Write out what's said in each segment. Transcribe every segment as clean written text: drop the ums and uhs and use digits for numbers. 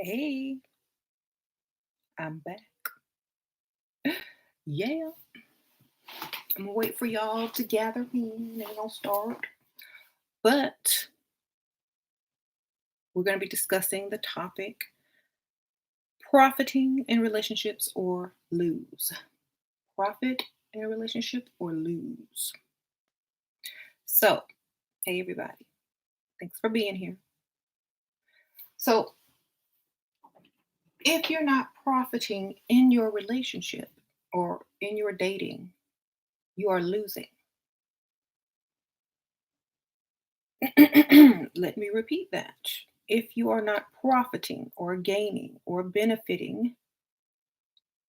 Hey, I'm back. Yeah, I'm gonna wait for y'all to gather in and I'll start. But we're gonna be discussing the topic profiting in relationships or lose. Profit in a relationship or lose. So, hey everybody, thanks for being here. So, if you're not profiting in your relationship or in your dating, you are losing. Let me repeat that. If you are not profiting or gaining or benefiting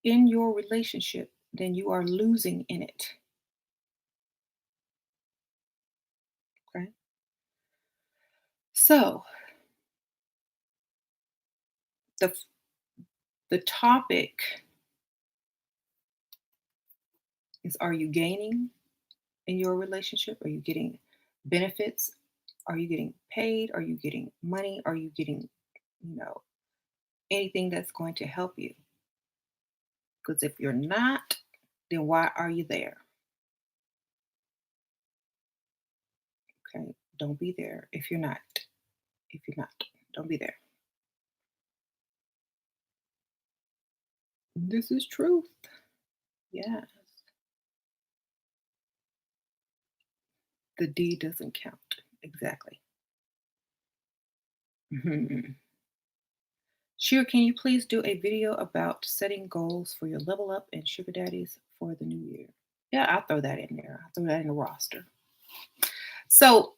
in your relationship, then you are losing in it. Okay. So the the topic is, are you gaining in your relationship? Are you getting benefits? Are you getting paid? Are you getting money? Are you getting, you know, anything that's going to help you? Because if you're not, then why are you there? Okay. Don't be there if you're not. If you're not, don't be there. This is truth. Yeah. The D doesn't count. Exactly. Mhm. Sure, can you please do a video about setting goals for your level up and sugar daddies for the new year? Yeah, I'll throw that in there. I'll throw that in the roster. So,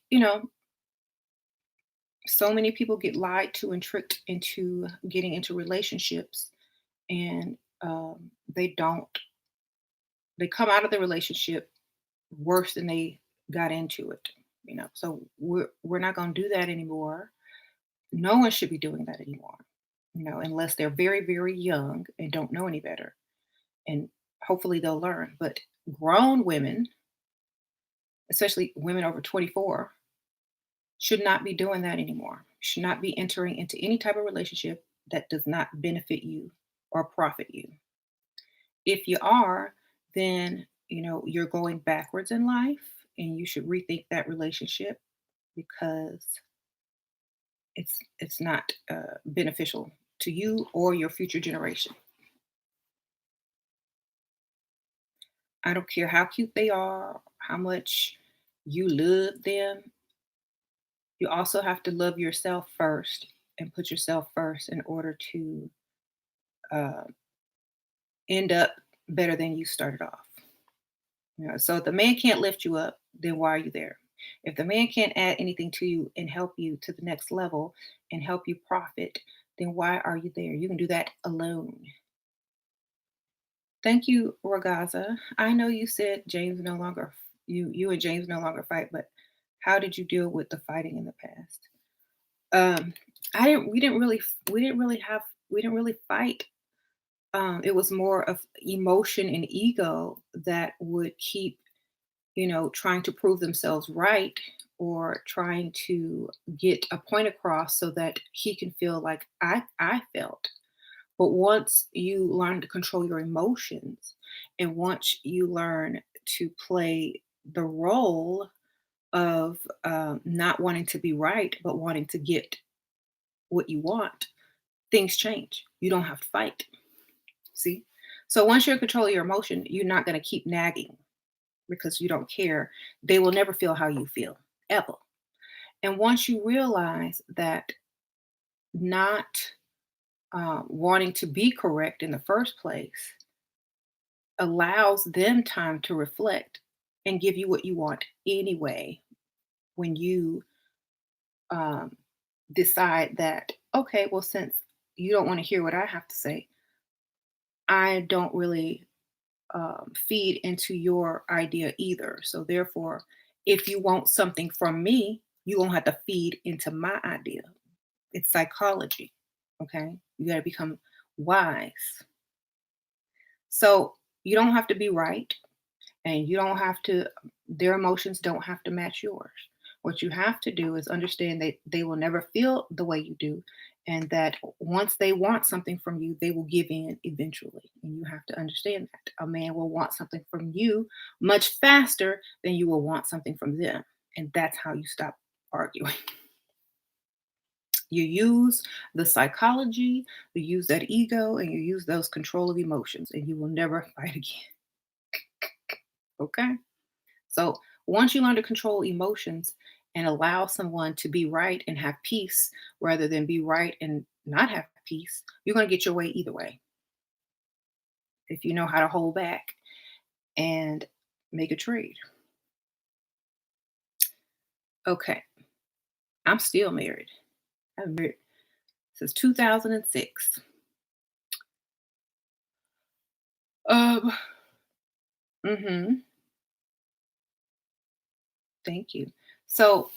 so many people get lied to and tricked into getting into relationships, and they don't, they come out of the relationship worse than they got into it. So we're not going to do that anymore. No one should be doing that anymore, unless they're very, very young and don't know any better. And hopefully they'll learn. But grown women, especially women over 24, should not be doing that anymore. Should not be entering into any type of relationship that does not benefit you or profit you. If you are, then you're going backwards in life and you should rethink that relationship because it's not beneficial to you or your future generation. I don't care how cute they are, how much you love them. You also have to love yourself first and put yourself first in order to uh, end up better than you started off. So if the man can't lift you up, then why are you there? If the man can't add anything to you and help you to the next level and help you profit, then why are you there? You can do that alone. Thank you, Ragaza. I know you said James no longer you and James no longer fight, but how did you deal with the fighting in the past? Um, I didn't. We didn't really fight. It was more of emotion and ego that would keep trying to prove themselves right or trying to get a point across so that he can feel like I felt. But once you learn to control your emotions and once you learn to play the role of not wanting to be right, but wanting to get what you want, things change. You don't have to fight. See? So once you're in control of your emotion, you're not going to keep nagging because you don't care. They will never feel how you feel, ever. And once you realize that not wanting to be correct in the first place allows them time to reflect and give you what you want anyway, when you um, decide that, okay, well, since you don't want to hear what I have to say, I don't really feed into your idea either. So therefore, if you want something from me, you won't have to feed into my idea. It's psychology. Okay. You got to become wise. So you don't have to be right and you don't have to, their emotions don't have to match yours. What you have to do is understand that they will never feel the way you do and that once they want something from you, they will give in eventually. And you have to understand that a man will want something from you much faster than you will want something from them. And that's how you stop arguing. You use the psychology, you use that ego, and you use those control of emotions, and you will never fight again. Okay? So once you learn to control emotions and allow someone to be right and have peace rather than be right and not have peace, you're going to get your way either way. If you know how to hold back and make a trade. Okay. I'm still married. I've been married since 2006. Um, mhm. Thank you. So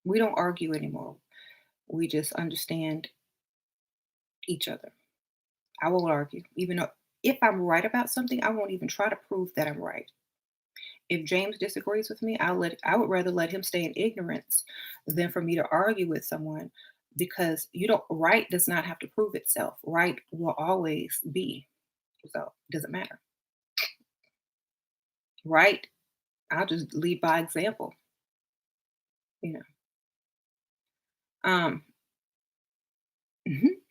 we don't argue anymore. We just understand each other. I won't argue, even though if I'm right about something, I won't even try to prove that I'm right. If James disagrees with me, I would rather let him stay in ignorance than for me to argue with someone because you don't right does not have to prove itself. Right will always be. So it doesn't matter. Right, I'll just lead by example, you know. Um mhm.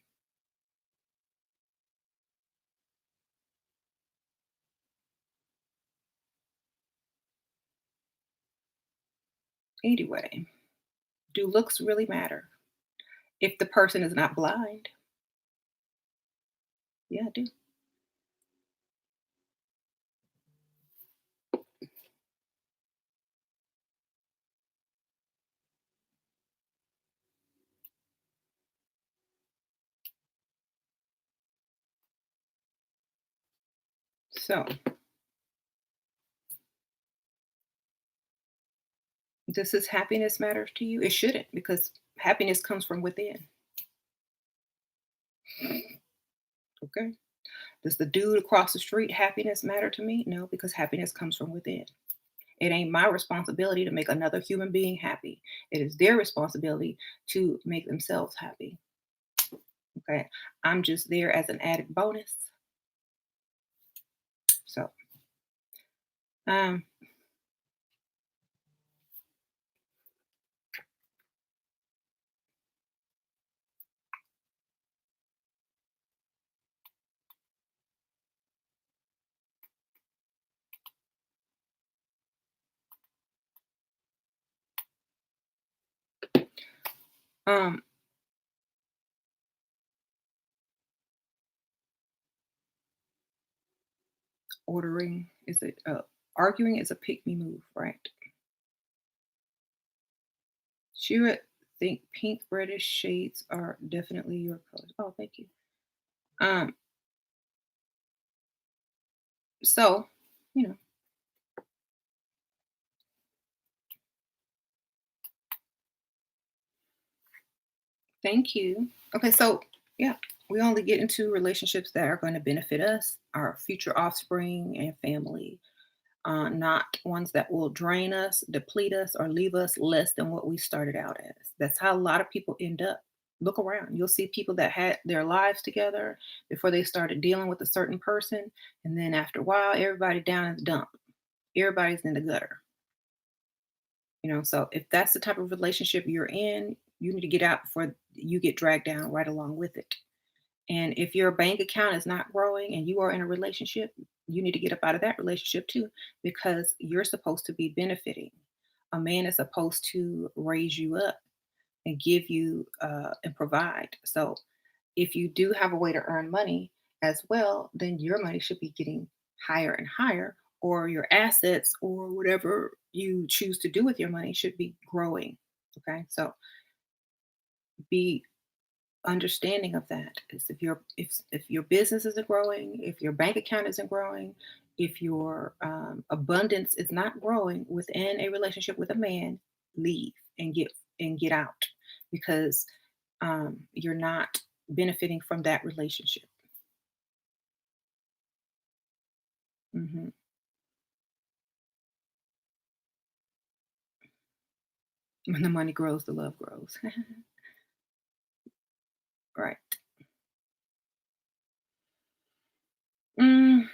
Anyway, do looks really matter? If the person is not blind, yeah, I do. So does this happiness matter to you? It shouldn't because happiness comes from within. Okay. Does the dude across the street happiness matter to me? No, because happiness comes from within. It ain't my responsibility to make another human being happy. It is their responsibility to make themselves happy. Okay. I'm just there as an added bonus. So, um, um, ordering is it, arguing is a pick me move, right? She would think pink reddish shades are definitely your colors. Oh, thank you. Um, so, you know, thank you. Okay, so yeah, we only get into relationships that are going to benefit us, our future offspring, and family, not ones that will drain us, deplete us, or leave us less than what we started out as. That's how a lot of people end up. Look around. You'll see people that had their lives together before they started dealing with a certain person. And then after a while, everybody down in the dump. Everybody's in the gutter. So if that's the type of relationship you're in, you need to get out before you get dragged down right along with it. And if your bank account is not growing and you are in a relationship, you need to get up out of that relationship too, because you're supposed to be benefiting. A man is supposed to raise you up and give you and provide. So if you do have a way to earn money as well, then your money should be getting higher and higher, or your assets or whatever you choose to do with your money should be growing. Okay. So be understanding of that is if your business isn't growing, if your bank account isn't growing, if your abundance is not growing within a relationship with a man, leave and get out because you're not benefiting from that relationship. Hmm. When the money grows, the love grows. Right. Mm,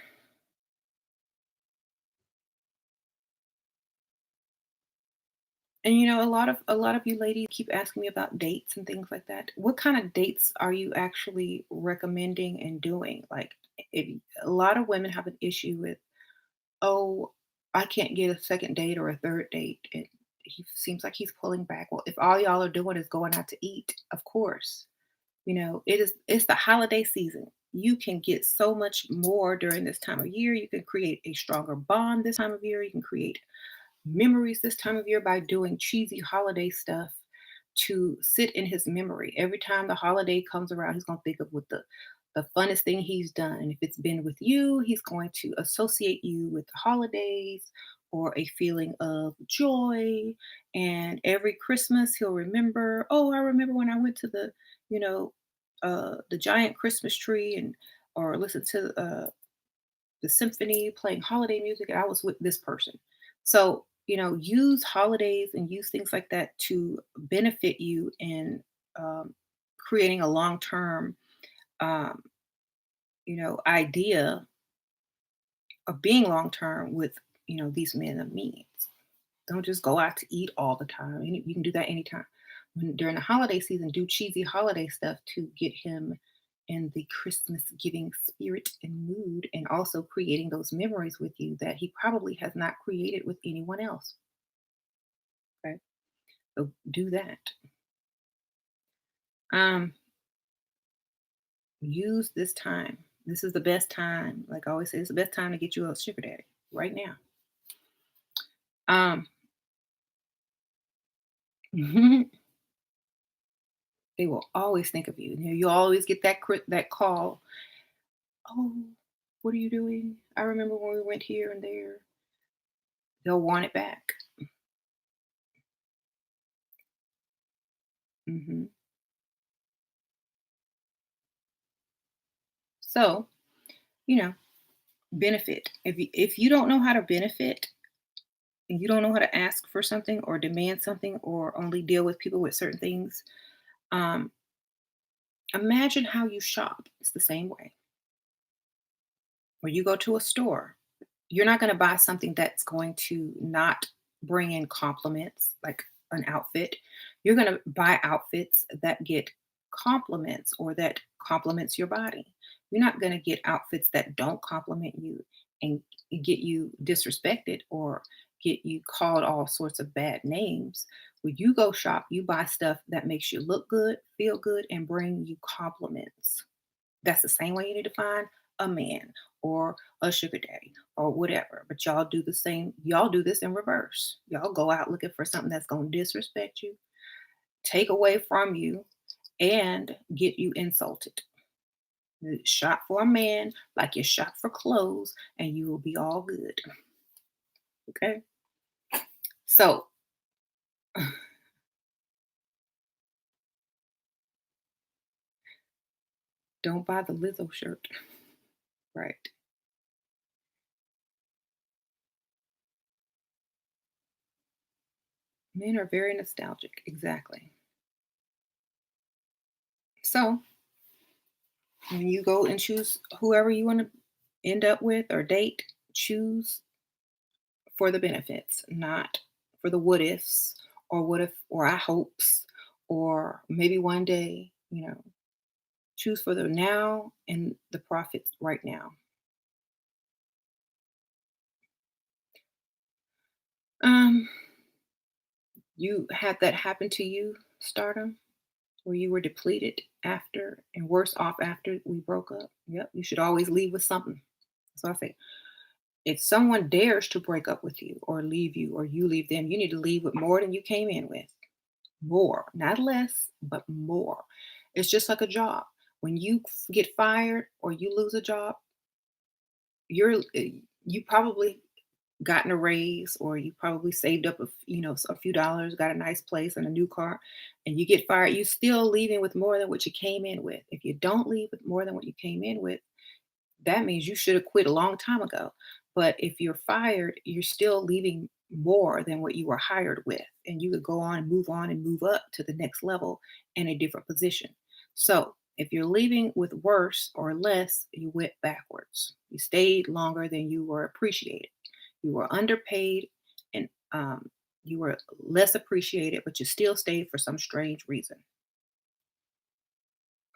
and a lot of you ladies keep asking me about dates and things like that. What kind of dates are you actually recommending and doing? Like, a lot of women have an issue with, oh, I can't get a second date or a third date. And he seems like he's pulling back. Well, if all y'all are doing is going out to eat, of course, it's the holiday season. You can get so much more during this time of year. You can create a stronger bond this time of year. You can create memories this time of year by doing cheesy holiday stuff to sit in his memory. Every time the holiday comes around, he's going to think of what the funnest thing he's done. And if it's been with you, he's going to associate you with the holidays or a feeling of joy. And every Christmas, he'll remember, oh, I remember when I went to you know, the giant Christmas tree and or listen to the symphony playing holiday music, and I was with this person. So, use holidays and use things like that to benefit you in creating a long term, um, idea of being long term with, these men of means. Don't just go out to eat all the time. You can do that anytime. During the holiday season, do cheesy holiday stuff to get him in the Christmas giving spirit and mood, and also creating those memories with you that he probably has not created with anyone else. Okay. So do that. Um, use this time. This is the best time. Like I always say, it's the best time to get you a sugar daddy right now. Um, they will always think of you. You always get that call. Oh, what are you doing? I remember when we went here and there. They'll want it back. Mhm. So, you know, benefit. If you don't know how to benefit and you don't know how to ask for something or demand something or only deal with people with certain things, um, imagine how you shop. It's the same way. When you go to a store, you're not going to buy something that's going to not bring in compliments like an outfit. You're going to buy outfits that get compliments or that compliments your body. You're not going to get outfits that don't compliment you and get you disrespected or get you called all sorts of bad names. When you go shop, you buy stuff that makes you look good, feel good, and bring you compliments. That's the same way you need to find a man or a sugar daddy or whatever. But y'all do the same. Y'all do this in reverse. Y'all go out looking for something that's going to disrespect you, take away from you, and get you insulted. Shop for a man like you shop for clothes, and you will be all good. Okay. So don't buy the Lizzo shirt. Right. Men are very nostalgic. Exactly. So when you go and choose whoever you want to end up with or date, choose for the benefits, not for the what ifs or what if or I hopes or maybe one day, choose for the now and the profits right now. Um, you had that happen to you, stardom, where you were depleted after and worse off after we broke up. Yep, you should always leave with something. So I say, if someone dares to break up with you or leave you or you leave them, you need to leave with more than you came in with. More, not less, but more. It's just like a job. When you get fired or you lose a job, you probably gotten a raise or you probably saved up a few dollars, got a nice place and a new car, and you get fired. You still leaving with more than what you came in with. If you don't leave with more than what you came in with, that means you should have quit a long time ago. But if you're fired, you're still leaving more than what you were hired with, and you could go on and move up to the next level in a different position. So if you're leaving with worse or less, you went backwards. You stayed longer than you were appreciated. You were underpaid, and you were less appreciated, but you still stayed for some strange reason.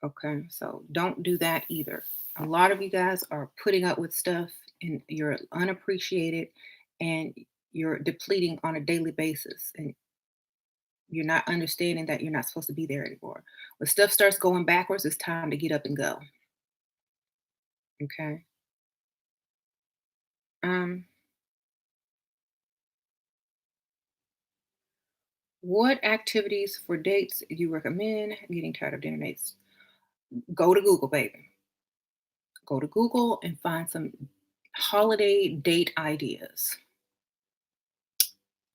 Okay, so don't do that either. A lot of you guys are putting up with stuff and you're unappreciated and you're depleting on a daily basis, and you're not understanding that you're not supposed to be there anymore. When stuff starts going backwards, it's time to get up and go. Okay. Um, what activities for dates do you recommend? Getting tired of dinner dates. Go to Google, baby. Go to Google and find some holiday date ideas.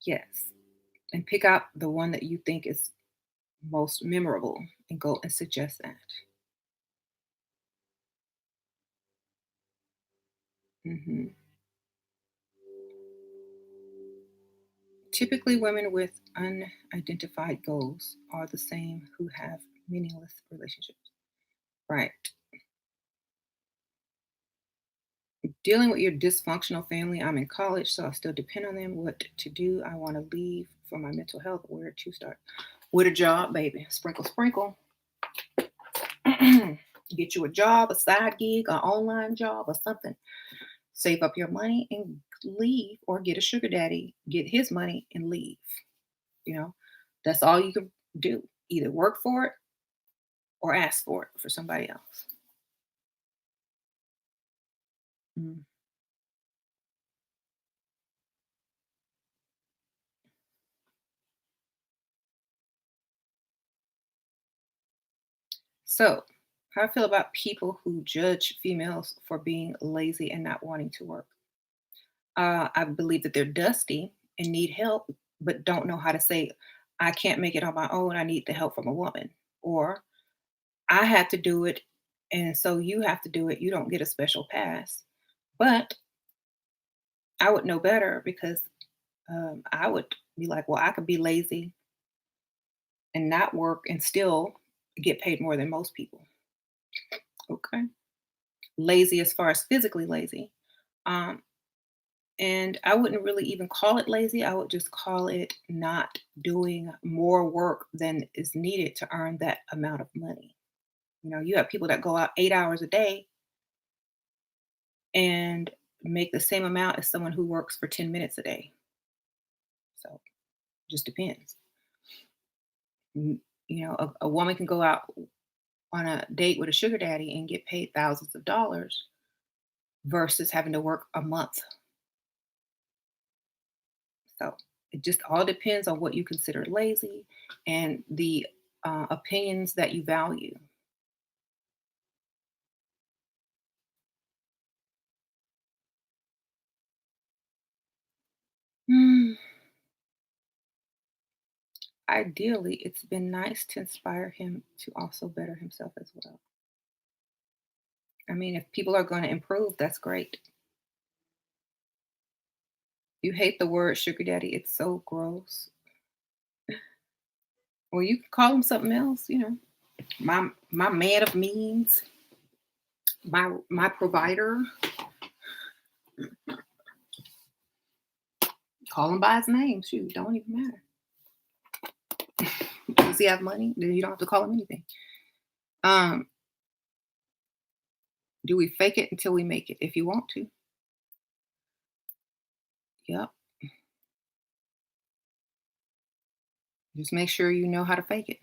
Yes. And pick out the one that you think is most memorable and go and suggest that. Mhm. Typically, women with unidentified goals are the same who have meaningless relationships. Right. Dealing with your dysfunctional family. I'm in college, so I still depend on them. What to do? I want to leave for my mental health. Where to start? With a job, baby. Sprinkle, sprinkle. Get you a job, a side gig, an online job, or something. Save up your money and leave, or get a sugar daddy, get his money and leave. You know, that's all you can do. Either work for it or ask for it for somebody else. Mm. So, how I feel about people who judge females for being lazy and not wanting to work. I believe that they're dusty and need help, but don't know how to say, I can't make it on my own. I need the help from a woman. Or I had to do it, and so you have to do it. You don't get a special pass. But I would know better because I would be like, well, I could be lazy and not work and still get paid more than most people. Okay. Lazy as far as physically lazy. Um, and I wouldn't really even call it lazy. I would just call it not doing more work than is needed to earn that amount of money. You know, you have people that go out 8 hours a day and make the same amount as someone who works for 10 minutes a day. So just depends. You know, a woman can go out on a date with a sugar daddy and get paid thousands of dollars versus having to work a month. So it just all depends on what you consider lazy and the opinions that you value. Hmm. Ideally, it's been nice to inspire him to also better himself as well. I mean, if people are going to improve, that's great. You hate the word sugar daddy, it's so gross. Well, you can call him something else, you know. My man of means, my provider. Call him by his name. Shoot, don't even matter. Does he have money? Then you don't have to call him anything. Um, do we fake it until we make it? If you want to, yep. Just make sure you know how to fake it.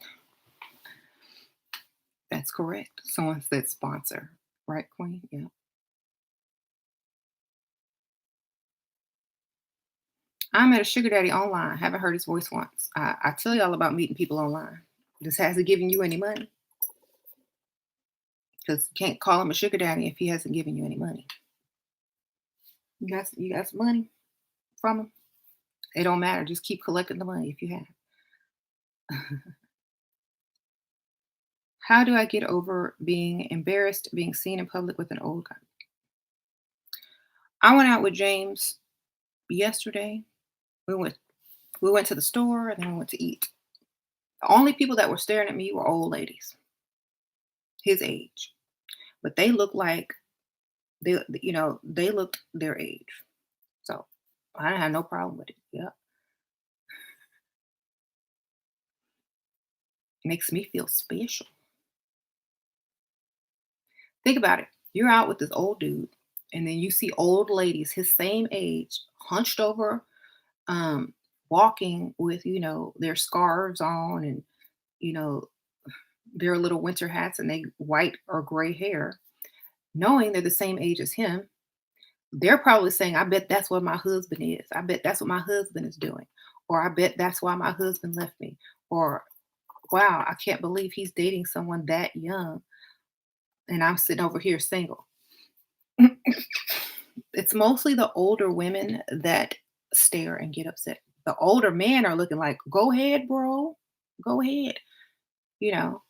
That's correct. Someone said sponsor, right, Queen? Yeah. I met a sugar daddy online. Haven't heard his voice once. I tell you all about meeting people online. Just hasn't given you any money because you can't call him a sugar daddy if he hasn't given you any money. You got some money from him. It don't matter. Just keep collecting the money if you have. How do I get over being embarrassed being seen in public with an old guy? I went out with James yesterday We went we went to the store and then we went to eat. The only people that were staring at me were old ladies, his age, but they looked like they looked their age. So I didn't have no problem with it. Yeah, makes me feel special. Think about it. You're out with this old dude, and then you see old ladies his same age, hunched over, um, walking with their scarves on and you know their little winter hats and they white or gray hair, knowing they're the same age as him. They're probably saying, "I bet that's what my husband is. I bet that's what my husband is doing," or "I bet that's why my husband left me," or "Wow, I can't believe he's dating someone that young and I'm sitting over here single." It's mostly the older women that stare and get upset. The older men are looking like, "Go ahead, bro. Go ahead." You know,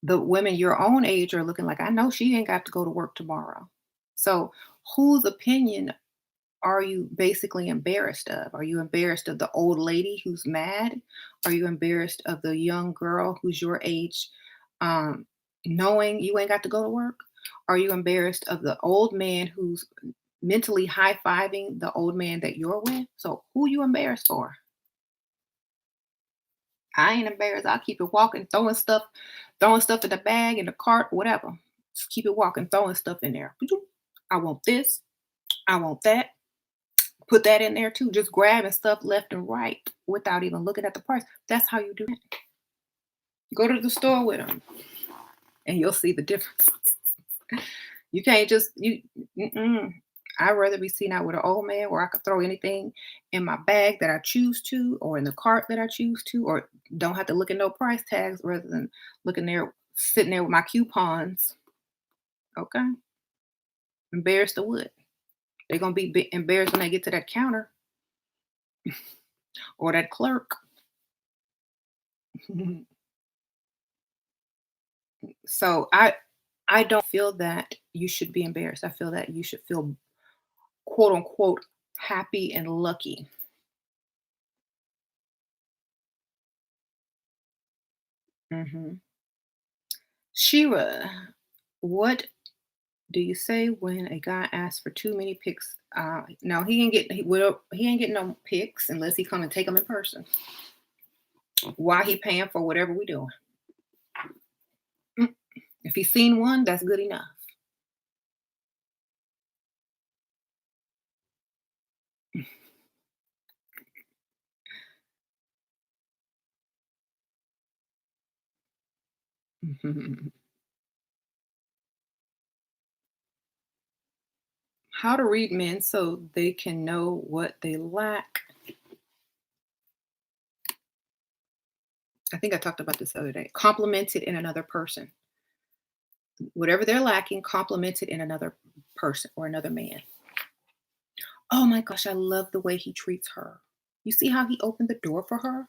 the women your own age are looking like, "I know she ain't got to go to work tomorrow." So, whose opinion are you basically embarrassed of? Are you embarrassed of the old lady who's mad? Are you embarrassed of the young girl who's your age, um, knowing you ain't got to go to work? Are you embarrassed of the old man who's mentally high fiving the old man that you're with? So who you embarrassed for? I ain't embarrassed. I'll keep it walking, throwing stuff in the bag, in the cart, whatever. Just keep it walking, throwing stuff in there. I want this. I want that. Put that in there too. Just grabbing stuff left and right without even looking at the price. That's how you do it. Go to the store with them, and you'll see the difference. You can't just you. Mm-mm. I'd rather be seen out with an old man where I could throw anything in my bag that I choose to, or in the cart that I choose to, or don't have to look at no price tags rather than looking there, sitting there with my coupons. Okay, embarrassed to what? They're gonna be embarrassed when they get to that counter or that clerk. So I don't feel that you should be embarrassed. I feel that you should feel quote unquote happy and lucky. Hmm. Shira, what do you say when a guy asks for too many pics? No, he ain't getting no pics unless he come and take them in person. Why he paying for whatever we doing? Mm. If he's seen one, that's good enough. How to read men so they can know what they lack. I think I talked about this the other day. Compliment it in another person. Whatever they're lacking, compliment it in another person or another man. Oh my gosh, I love the way he treats her. You see how he opened the door for her?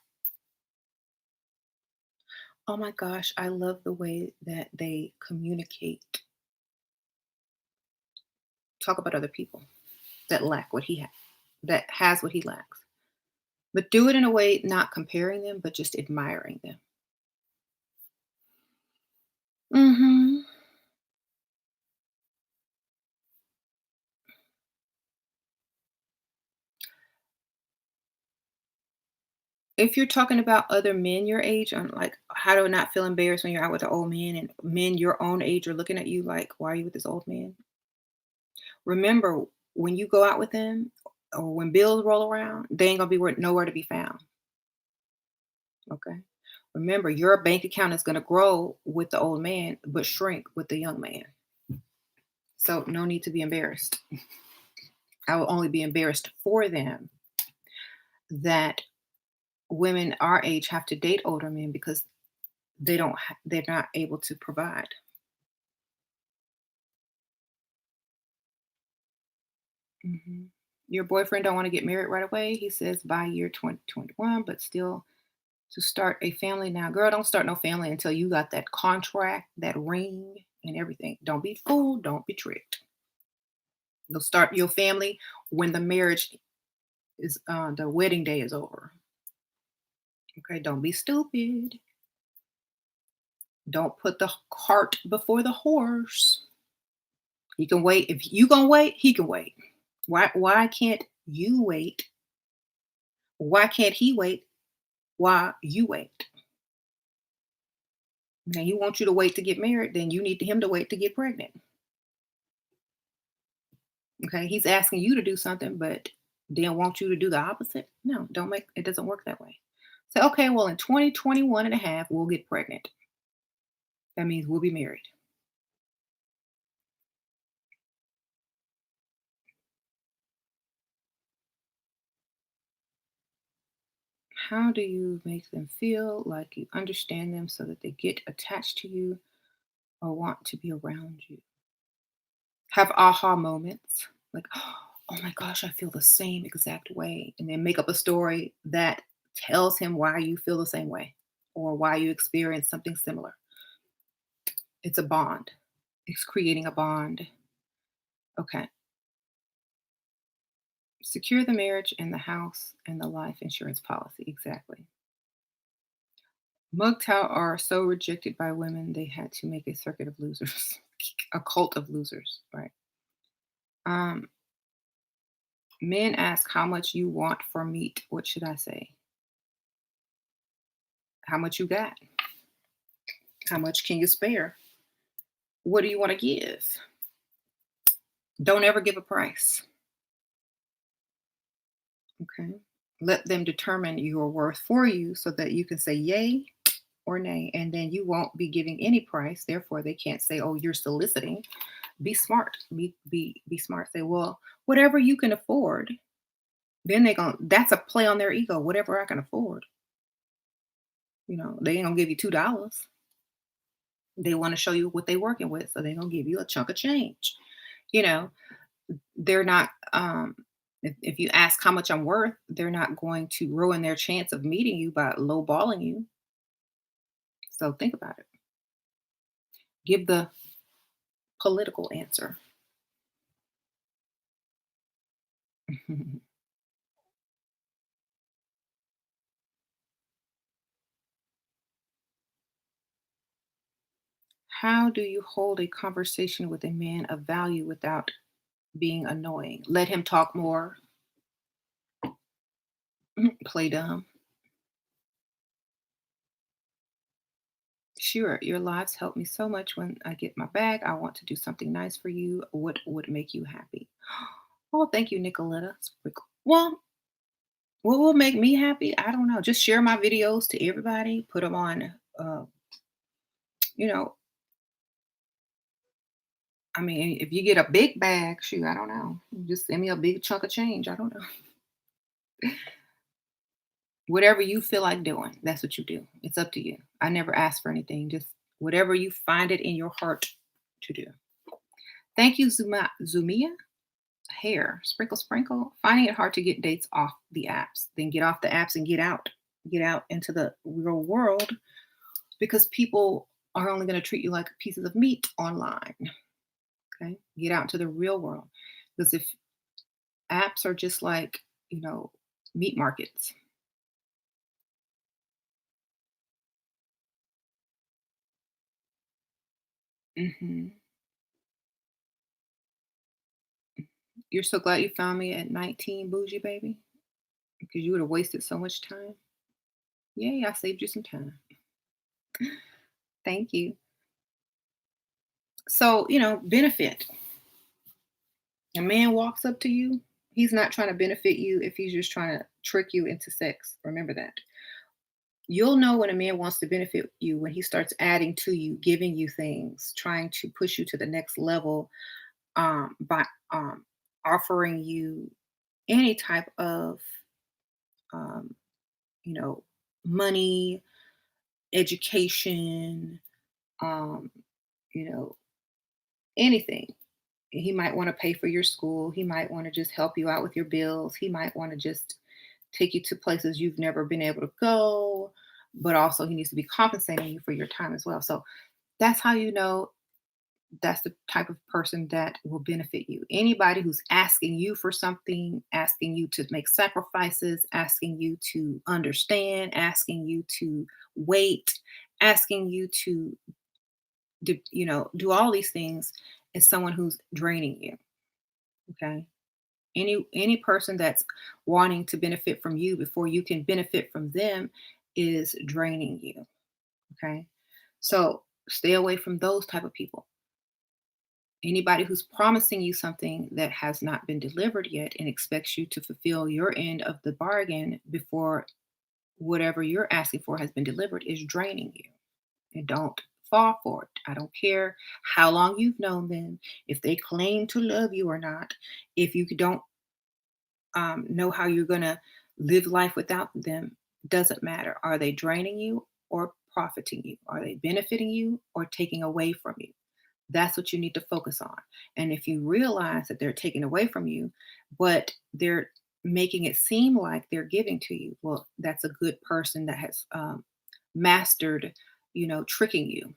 Oh my gosh, I love the way that they communicate. Talk about other people that lack what he has, that has what he lacks. But do it in a way not comparing them, but just admiring them. Mhm. If you're talking about other men your age, on like how to not feel embarrassed when you're out with an old man and men your own age are looking at you like, why are you with this old man? Remember, when you go out with them or when bills roll around, they ain't gonna be nowhere to be found. Okay. Remember, your bank account is gonna grow with the old man, but shrink with the young man. So no need to be embarrassed. I will only be embarrassed for them that women our age have to date older men because they're not able to provide. Mhm. Your boyfriend don't want to get married right away. He says by year 2021, but still to start a family now. Girl, don't start no family until you got that contract, that ring, and everything. Don't be fooled. Don't be tricked. You'll start your family when the marriage is the wedding day is over. Okay, don't be stupid. Don't put the cart before the horse. He can wait. If you gonna wait, he can wait. Why can't you wait? Why can't he wait while you wait? Now he wants you to wait to get married, then you need him to wait to get pregnant. Okay, he's asking you to do something, but then want you to do the opposite. No, don't make it doesn't work that way. Say, okay, well, in 2021 and a half, we'll get pregnant. That means we'll be married. How do you make them feel like you understand them so that they get attached to you or want to be around you? Have aha moments like, oh my gosh, I feel the same exact way. And then make up a story that tells him why you feel the same way or why you experience something similar. It's a bond, it's creating a bond. Okay. Secure the marriage and the house and the life insurance policy. Exactly. MGTOW are so rejected by women, they had to make a circuit of losers, a cult of losers, right? Um, Men ask how much you want for meat. What should I say? How much you got? How much can you spare? What do you want to give? Don't ever give a price. Okay. Let them determine your worth for you so that you can say yay or nay. And then you won't be giving any price. Therefore, they can't say, oh, you're soliciting. Be smart. Be smart. Say, well, whatever you can afford. Then that's a play on their ego. Whatever I can afford. They ain't gonna give you $2. They want to show you what they're working with. So they're gonna give you a chunk of change. You know, they're not if you ask how much I'm worth, they're not going to ruin their chance of meeting you by lowballing you. So think about it. Give the political answer. How do you hold a conversation with a man of value without being annoying? Let him talk more. Play dumb. Sure, your lives help me so much. When I get my bag, I want to do something nice for you. What would make you happy? Oh, thank you, Nicoletta. Well, what will make me happy? I don't know. Just share my videos to everybody. Put them on. You know, I mean, if you get a big bag, shoot, I don't know. Just send me a big chunk of change. I don't know. Whatever you feel like doing, that's what you do. It's up to you. I never ask for anything. Just whatever you find it in your heart to do. Thank you, Zumia. Hair, sprinkle, sprinkle. Finding it hard to get dates off the apps. Then get off the apps and get out. Get out into the real world because people are only going to treat you like pieces of meat online. Okay. Get out into the real world. Because if apps are just like, meat markets. hmm You're so glad you found me at 19, bougie baby, because you would have wasted so much time. Yay, I saved you some time. Thank you. So, benefit. A man walks up to you, he's not trying to benefit you if he's just trying to trick you into sex. Remember that. You'll know when a man wants to benefit you when he starts adding to you, giving you things, trying to push you to the next level by offering you any type of, um, you know, money, education, um, you know, anything. He might want to pay for your school. He might want to just help you out with your bills. He might want to just take you to places you've never been able to go, but also he needs to be compensating you for your time as well. So that's how you know That's the type of person that will benefit you. Anybody who's asking you for something, asking you to make sacrifices, asking you to understand, asking you to wait, asking you to do all these things is someone who's draining you. Okay. Any person that's wanting to benefit from you before you can benefit from them is draining you. Okay. So stay away from those type of people. Anybody who's promising you something that has not been delivered yet and expects you to fulfill your end of the bargain before whatever you're asking for has been delivered is draining you. And don't fall for it. I don't care how long you've known them, if they claim to love you or not, if you don't know how you're going to live life without them, doesn't matter. Are they draining you or profiting you? Are they benefiting you or taking away from you? That's what you need to focus on. And if you realize that they're taking away from you, but they're making it seem like they're giving to you, well, that's a good person that has mastered, tricking you.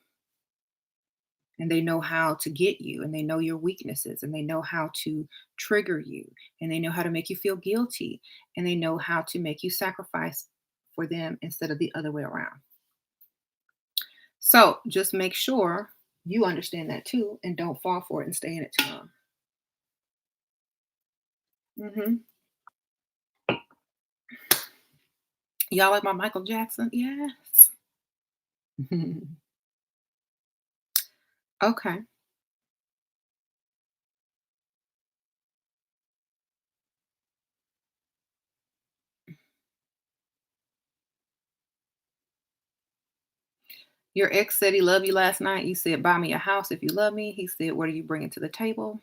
And they know how to get you, and they know your weaknesses, and they know how to trigger you, and they know how to make you feel guilty, and they know how to make you sacrifice for them instead of the other way around. So just make sure you understand that too, and don't fall for it and stay in it too long. hmm Y'all like my Michael Jackson? Yes. Okay. Your ex said he loved you last night. You said, "Buy me a house if you love me." He said, "What are you bringing to the table?"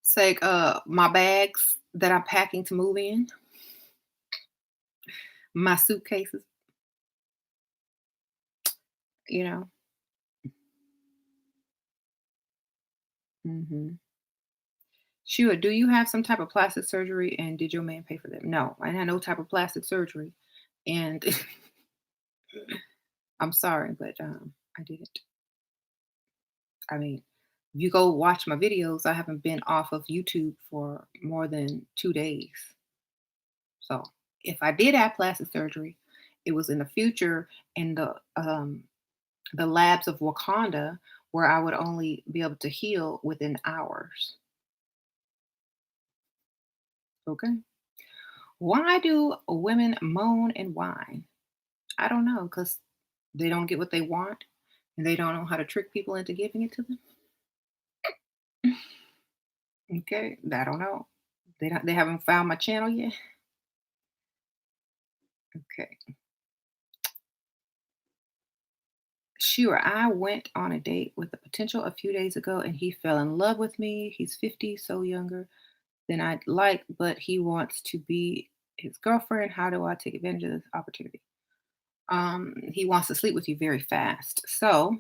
Say, my bags that I'm packing to move in, my suitcases, you know. Mhm. Sure. Do you have some type of plastic surgery and did your man pay for them? No, I had no type of plastic surgery. And I'm sorry, but I didn't. I mean, you go watch my videos, I haven't been off of YouTube for more than 2 days. So if I did have plastic surgery, it was in the future in the labs of Wakanda where I would only be able to heal within hours. Okay. Why do women moan and whine? I don't know, because they don't get what they want and they don't know how to trick people into giving it to them. Okay, I don't know. They haven't found my channel yet. Okay. Sure, I went on a date with a potential a few days ago and he fell in love with me. He's 50, so younger than I'd like, but he wants to be his girlfriend. How do I take advantage of this opportunity? He wants to sleep with you very fast. So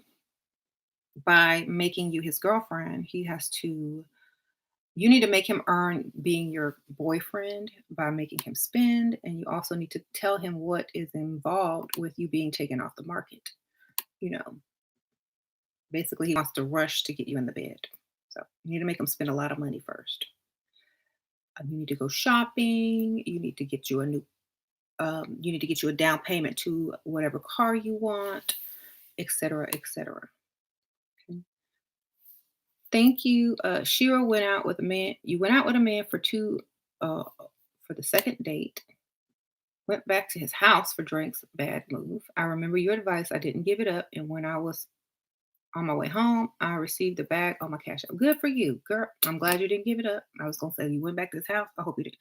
by making you his girlfriend, you need to make him earn being your boyfriend by making him spend, and you also need to tell him what is involved with you being taken off the market. You know, basically, he wants to rush to get you in the bed. So you need to make him spend a lot of money first. You need to go shopping. You need to get you a down payment to whatever car you want, etc., etc. Okay. Thank you. Shira went out with a man. You went out with a man uh, for the second date. Went back to his house for drinks. Bad move. I remember your advice. I didn't give it up. And when I was on my way home, I received the bag on my cash app. Good for you, girl. I'm glad you didn't give it up. I was gonna say you went back to his house. I hope you did.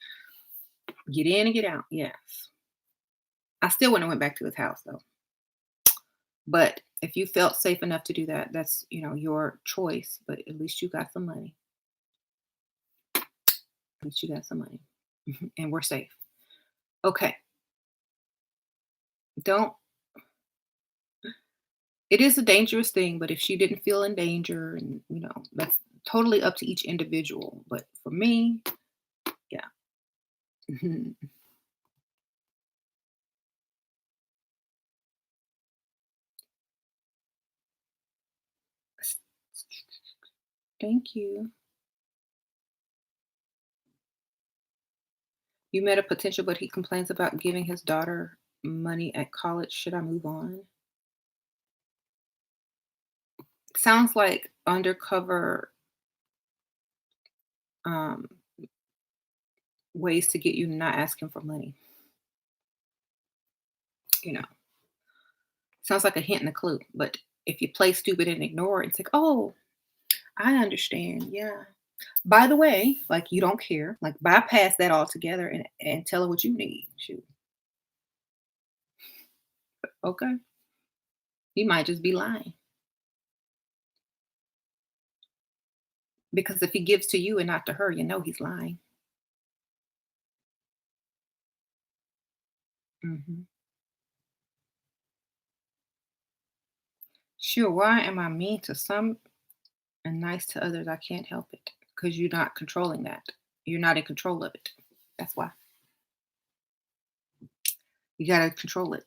Get in and get out. Yes. I still wouldn't have went back to his house though. But if you felt safe enough to do that, that's your choice. But at least you got some money. At least you got some money. And we're safe. Okay. Don't It is a dangerous thing, but if she didn't feel in danger and that's totally up to each individual. But for me, yeah. Thank you. You met a potential, but he complains about giving his daughter money at college. Should I move on? Sounds like undercover um, ways to get you not asking for money. You know, sounds like a hint and a clue. But if you play stupid and ignore it, it's like, oh, I understand. Yeah. By the way, like you don't care. Like bypass that altogether and tell her what you need. Shoot. Okay. He might just be lying. Because if he gives to you and not to her, you know he's lying. Mhm. Sure, why am I mean to some and nice to others? I can't help it. Because you're not controlling that. You're not in control of it. That's why. You gotta control it.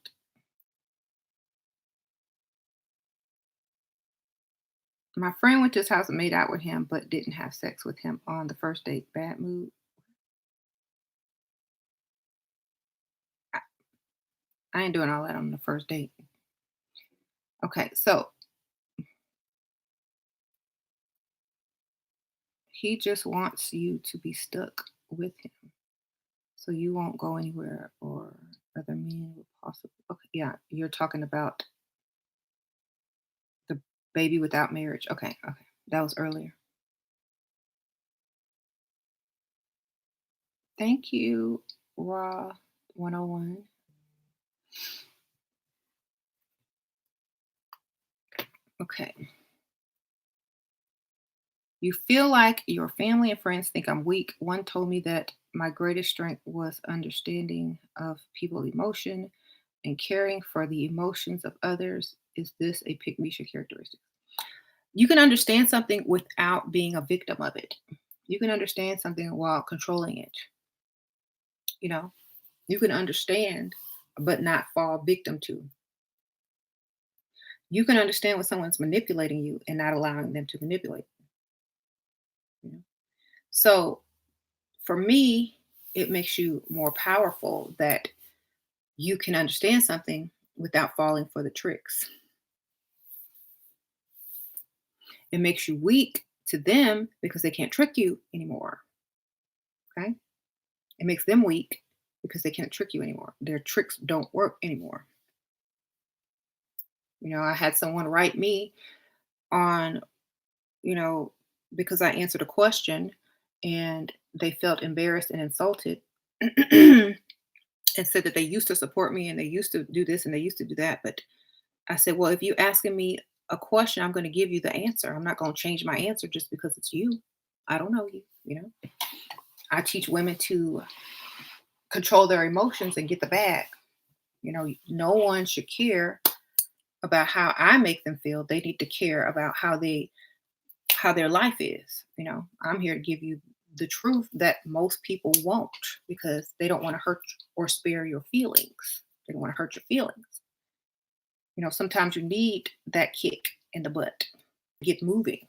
My friend went to his house and made out with him, but didn't have sex with him on the first date. Bad mood. I, I ain't doing all that on the first date. Okay, so he just wants you to be stuck with him. So you won't go anywhere or other men will possibly. Okay, yeah, you're talking about the baby without marriage. Okay, okay. That was earlier. Thank you, Raw 101. Okay. You feel like your family and friends think I'm weak. One told me that my greatest strength was understanding of people's emotion and caring for the emotions of others. Is this a pick me characteristic? You can understand something without being a victim of it. You can understand something while controlling it. You know, you can understand, but not fall victim to. You can understand when someone's manipulating you and not allowing them to manipulate. You know? So for me, it makes you more powerful that you can understand something without falling for the tricks. It makes you weak to them because they can't trick you anymore. Okay. It makes them weak because they can't trick you anymore. Their tricks don't work anymore. I had someone write me on, you know, because I answered a question and they felt embarrassed and insulted and said that they used to support me and they used to do this and they used to do that. But I said, well, if you asking me a question, I'm going to give you the answer. I'm not going to change my answer just because it's you. I don't know you, I teach women to control their emotions and get the bag. No one should care about how I make them feel. They need to care about how their life is. I'm here to give you the truth that most people won't because they don't want to hurt or spare your feelings. They don't want to hurt your feelings. Sometimes you need that kick in the butt. Get moving,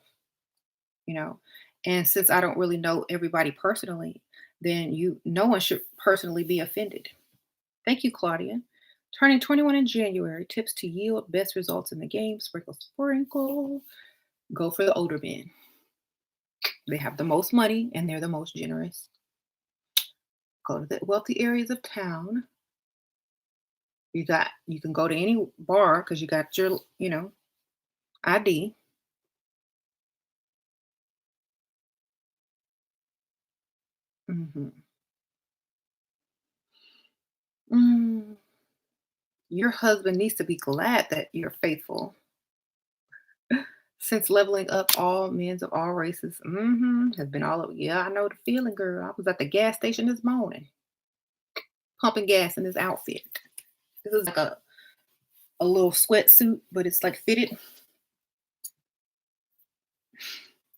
you know. And since I don't really know everybody personally, then no one should personally be offended. Thank you, Claudia. Turning 21 in January, tips to yield best results in the game. Sprinkle, sprinkle. Go for the older men. They have the most money and they're the most generous. Go to the wealthy areas of town. You can go to any bar because you got your, ID. Hmm. Mm, your husband needs to be glad that you're faithful. Since leveling up, all men's of all races has been all over. Yeah, I know the feeling, girl. I was at the gas station this morning, pumping gas in this outfit. This is like a little sweatsuit, but it's like fitted.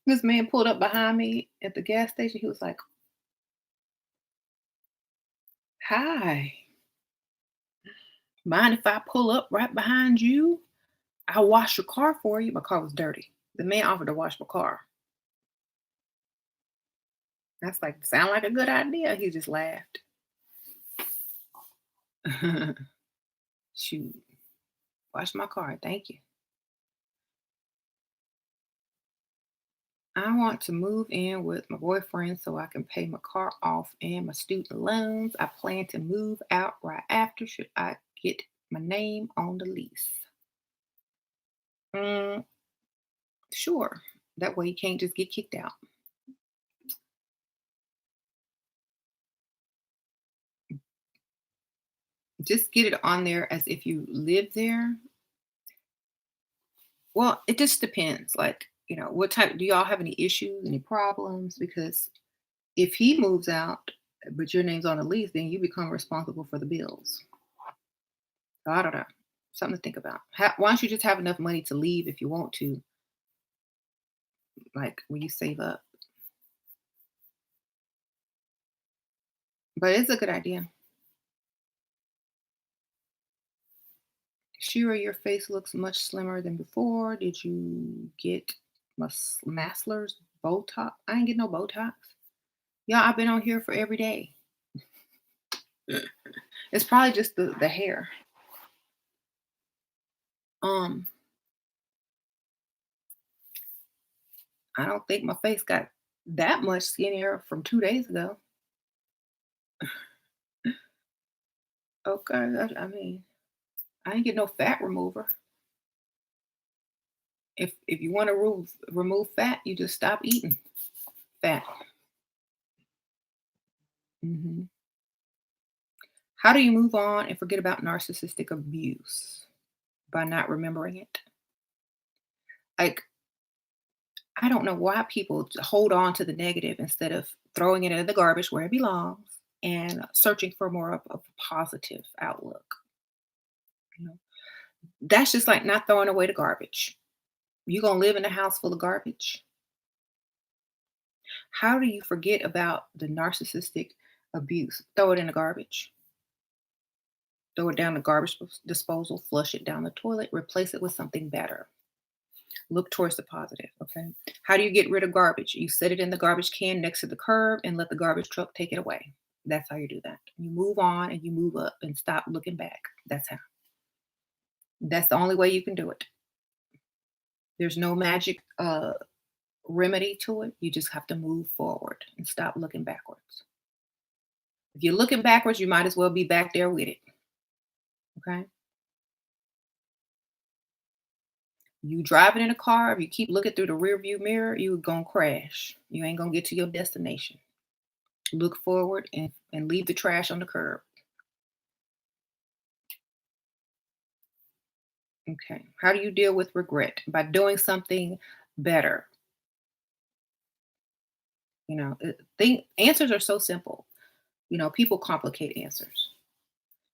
This man pulled up behind me at the gas station. He was like, "Hi, mind if I pull up right behind you? I'll wash your car for you." My car was dirty. The man offered to wash my car. That's like, sound like a good idea. He just laughed. Shoot. Wash my car. Thank you. I want to move in with my boyfriend so I can pay my car off and my student loans. I plan to move out right after. Should I get my name on the lease? Mm, sure. That way you can't just get kicked out. Just get it on there as if you live there. Well, it just depends. Like, what type do y'all have any issues, any problems? Because if he moves out, but your name's on the lease, then you become responsible for the bills. So I don't know. Something to think about. Why don't you just have enough money to leave if you want to, like when you save up? But it's a good idea. Sure, your face looks much slimmer than before. Did you get Massler's Botox? I ain't get no Botox. Yeah, I've been on here for every day. It's probably just the hair. Um, I don't think my face got that much skinnier from 2 days ago. Okay, I mean, I ain't get no fat remover. If you want to remove fat, you just stop eating fat. Hmm. How do you move on and forget about narcissistic abuse? By not remembering it. Like, I don't know why people hold on to the negative instead of throwing it in the garbage where it belongs and searching for more of a positive outlook. You know, that's just like not throwing away the garbage. You gonna live in a house full of garbage? How do you forget about the narcissistic abuse? Throw it in the garbage. Throw it down the garbage disposal, flush it down the toilet, replace it with something better. Look towards the positive, okay? How do you get rid of garbage? You set it in the garbage can next to the curb and let the garbage truck take it away. That's how you do that. You move on and you move up and stop looking back. That's how. That's the only way you can do it. There's no magic remedy to it. You just have to move forward and stop looking backwards. If you're looking backwards, you might as well be back there with it. Okay. You driving in a car, if you keep looking through the rear view mirror, you're gonna crash. You ain't gonna get to your destination. Look forward and leave the trash on the curb. Okay. How do you deal with regret? By doing something better. Think answers are so simple. People complicate answers.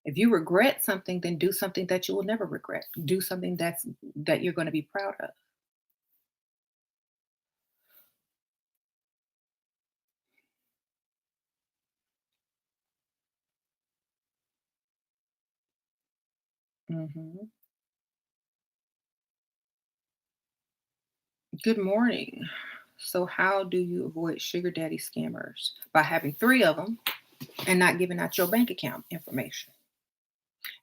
If you regret something, then do something that you will never regret. Do something that you're going to be proud of. Mhm. Good morning. So, how do you avoid sugar daddy scammers? By having three of them and not giving out your bank account information.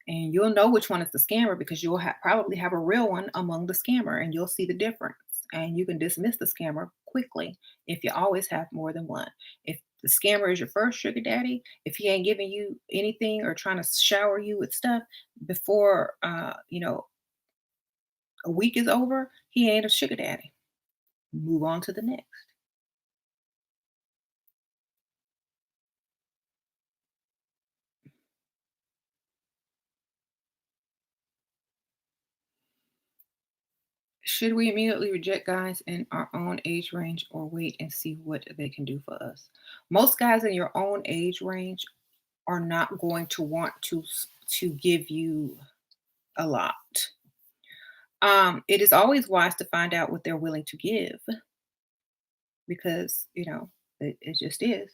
And you'll know which one is the scammer because you'll probably have a real one among the scammer and you'll see the difference. And you can dismiss the scammer quickly if you always have more than one. If the scammer is your first sugar daddy, if he ain't giving you anything or trying to shower you with stuff before a week is over, he ain't a sugar daddy. Move on to the next. Should we immediately reject guys in our own age range or wait and see what they can do for us? Most guys in your own age range are not going to want to give you a lot. It is always wise to find out what they're willing to give because it just is.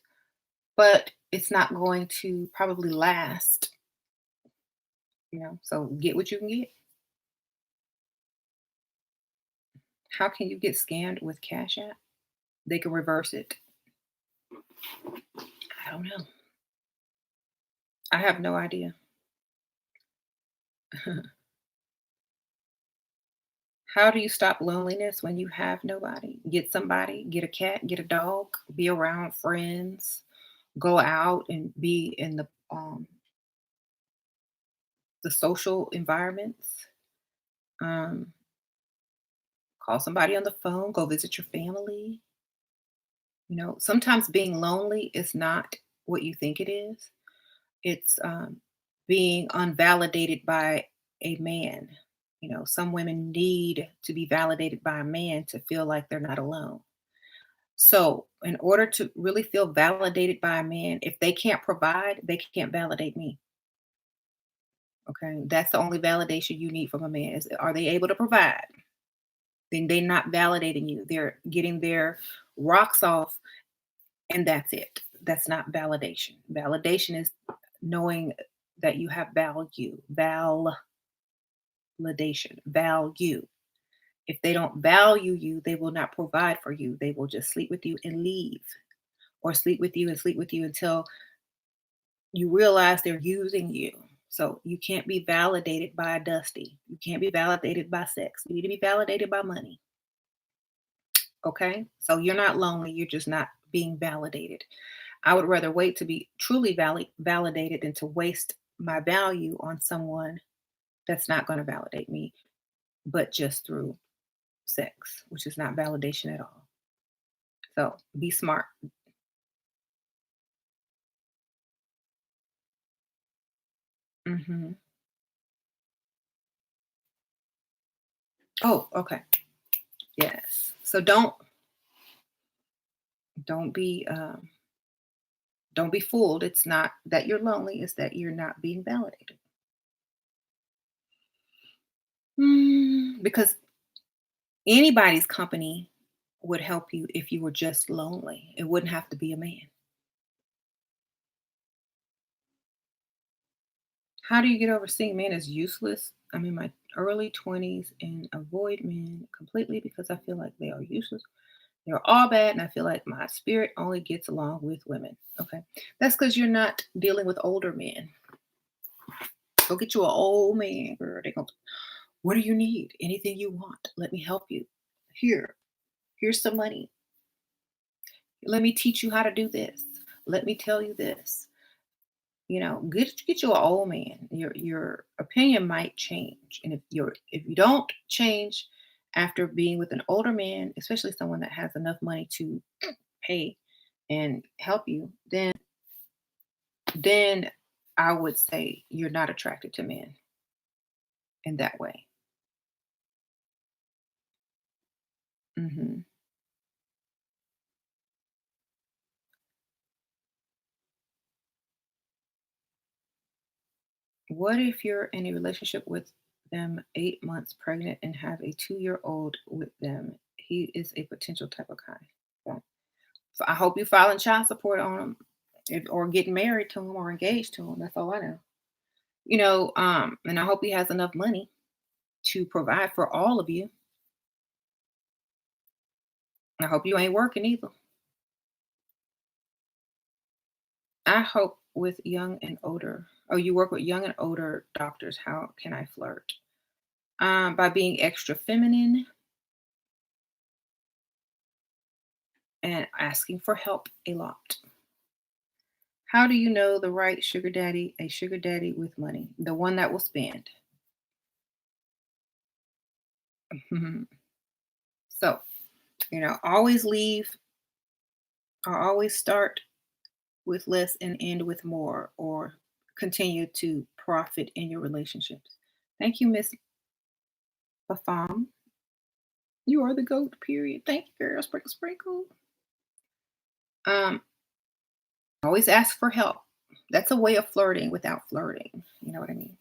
But it's not going to probably last. So get what you can get. How can you get scammed with Cash App? They can reverse it. I don't know. I have no idea. How do you stop loneliness when you have nobody? Get somebody, get a cat, get a dog, be around friends, go out and be in the social environments. Um, Call somebody on the phone, go visit your family. Sometimes being lonely is not what you think it is. It's being unvalidated by a man. Some women need to be validated by a man to feel like they're not alone. So, in order to really feel validated by a man, if they can't provide, they can't validate me. Okay. That's the only validation you need from a man is are they able to provide? Then they're not validating you. They're getting their rocks off, and that's it. That's not validation. Validation is knowing that you have value, value. If they don't value you, they will not provide for you. They will just sleep with you and leave, or sleep with you and sleep with you until you realize they're using you. So you can't be validated by a dusty. You can't be validated by sex. You need to be validated by money. Okay. So you're not lonely. You're just not being validated. I would rather wait to be truly validated than to waste my value on someone that's not going to validate me, but just through sex, which is not validation at all. So be smart. Hmm. Oh, okay. Yes. So don't be don't be fooled. It's not that you're lonely, it's that you're not being validated. Because anybody's company would help you if you were just lonely. It wouldn't have to be a man. How do you get over seeing men as useless? I'm in my early 20s and avoid men completely because I feel like they are useless. They're all bad, and I feel like my spirit only gets along with women. Okay. That's because you're not dealing with older men. Go get you an old man, girl. They go, what do you need? Anything you want. Let me help you. Here, here's some money. Let me teach you how to do this. Let me tell you this. Get you an old man. Your opinion might change, and if you don't change after being with an older man, especially someone that has enough money to pay and help you, then I would say you're not attracted to men in that way. Hmm. What if you're in a relationship with them 8 months pregnant and have a 2-year-old with them? He is a potential type of guy. Yeah. So I hope you filing child support on him, or getting married to him or engaged to him. That's all I know. And I hope he has enough money to provide for all of you. I hope you ain't working either. I hope with young and older. Oh, you work with young and older doctors. How can I flirt? By being extra feminine and asking for help a lot. How do you know the right sugar daddy? A sugar daddy with money, the one that will spend. So, always leave or always start with less and end with more, or continue to profit in your relationships. Thank you, Miss Bafam. You are the goat, period. Thank you, girl. Sprinkle, sprinkle. Um, Always ask for help. That's a way of flirting without flirting. You know what I mean?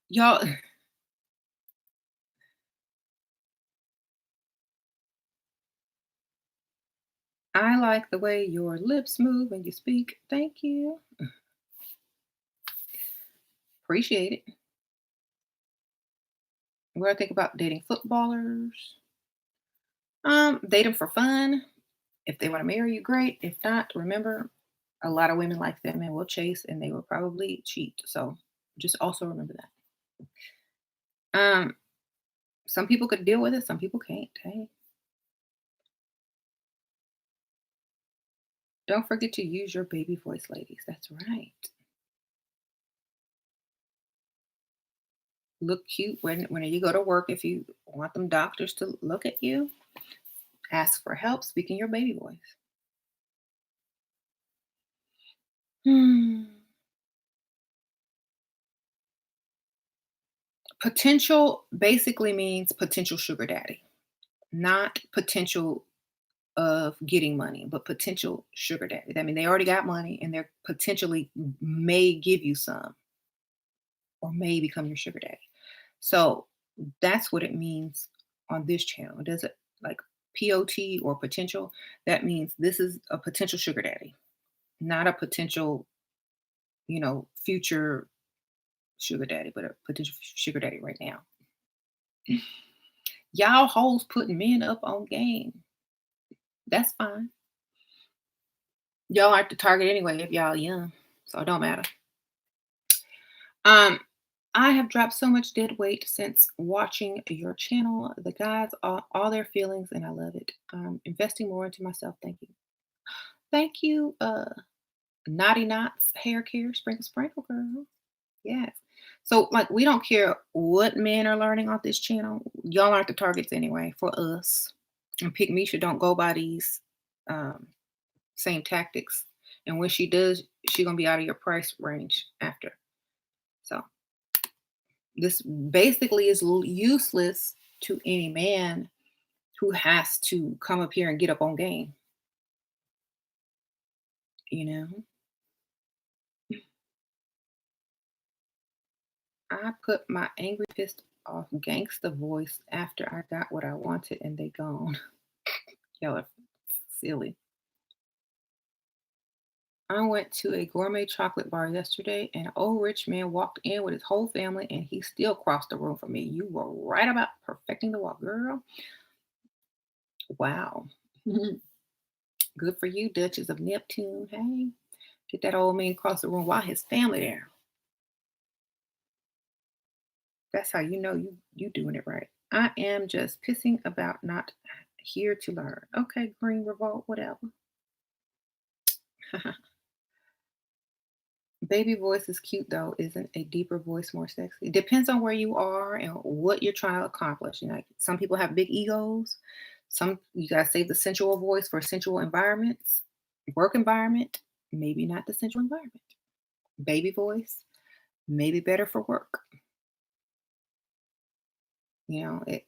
Y'all, I like the way your lips move when you speak. Thank you. Appreciate it. What I think about dating footballers. Date them for fun. If they want to marry you, great. If not, remember, a lot of women like them and will chase, and they will probably cheat. So just also remember that. Um, some people could deal with it, some people can't. Hey, don't forget to use your baby voice, ladies. That's right. Look cute when you go to work. If you want them doctors to look at you, ask for help. Speak in your baby voice. Hmm. Potential basically means potential sugar daddy, not potential of getting money, but potential sugar daddy. I mean, they already got money and they're potentially may give you some or may become your sugar daddy. So that's what it means on this channel. It doesn't like POT or potential. That means this is a potential sugar daddy, not a potential, future sugar daddy, but a potential sugar daddy right now. Y'all hoes putting men up on game. That's fine. Y'all are the target anyway if y'all young. So it don't matter. Um, I have dropped so much dead weight since watching your channel. The guys are all their feelings and I love it. Investing more into myself. Thank you. Thank you, Naughty Knots hair care, sprinkle, sprinkle girl. Yes. So like we don't care what men are learning off this channel. Y'all aren't the targets anyway for us. And Pick Misha don't go by these um same tactics. And when she does, she gonna be out of your price range after. So this basically is useless to any man who has to come up here and get up on game, you know? I put my angry pissed off gangsta voice after I got what I wanted and they gone. Y'all are silly. I went to a gourmet chocolate bar yesterday and an old rich man walked in with his whole family and he still crossed the room for me. You were right about perfecting the walk, girl. Wow. Good for you, Duchess of Neptune. Hey, get that old man across the room while his family there. That's how you know you doing it right. I am just pissing about not here to learn. Okay, Green Revolt, whatever. Baby voice is cute though. Isn't a deeper voice more sexy? It depends on where you are and what you're trying to accomplish. Like some people have big egos. Some you gotta save the sensual voice for sensual environments, work environment. Maybe not the sensual environment. Baby voice, maybe better for work.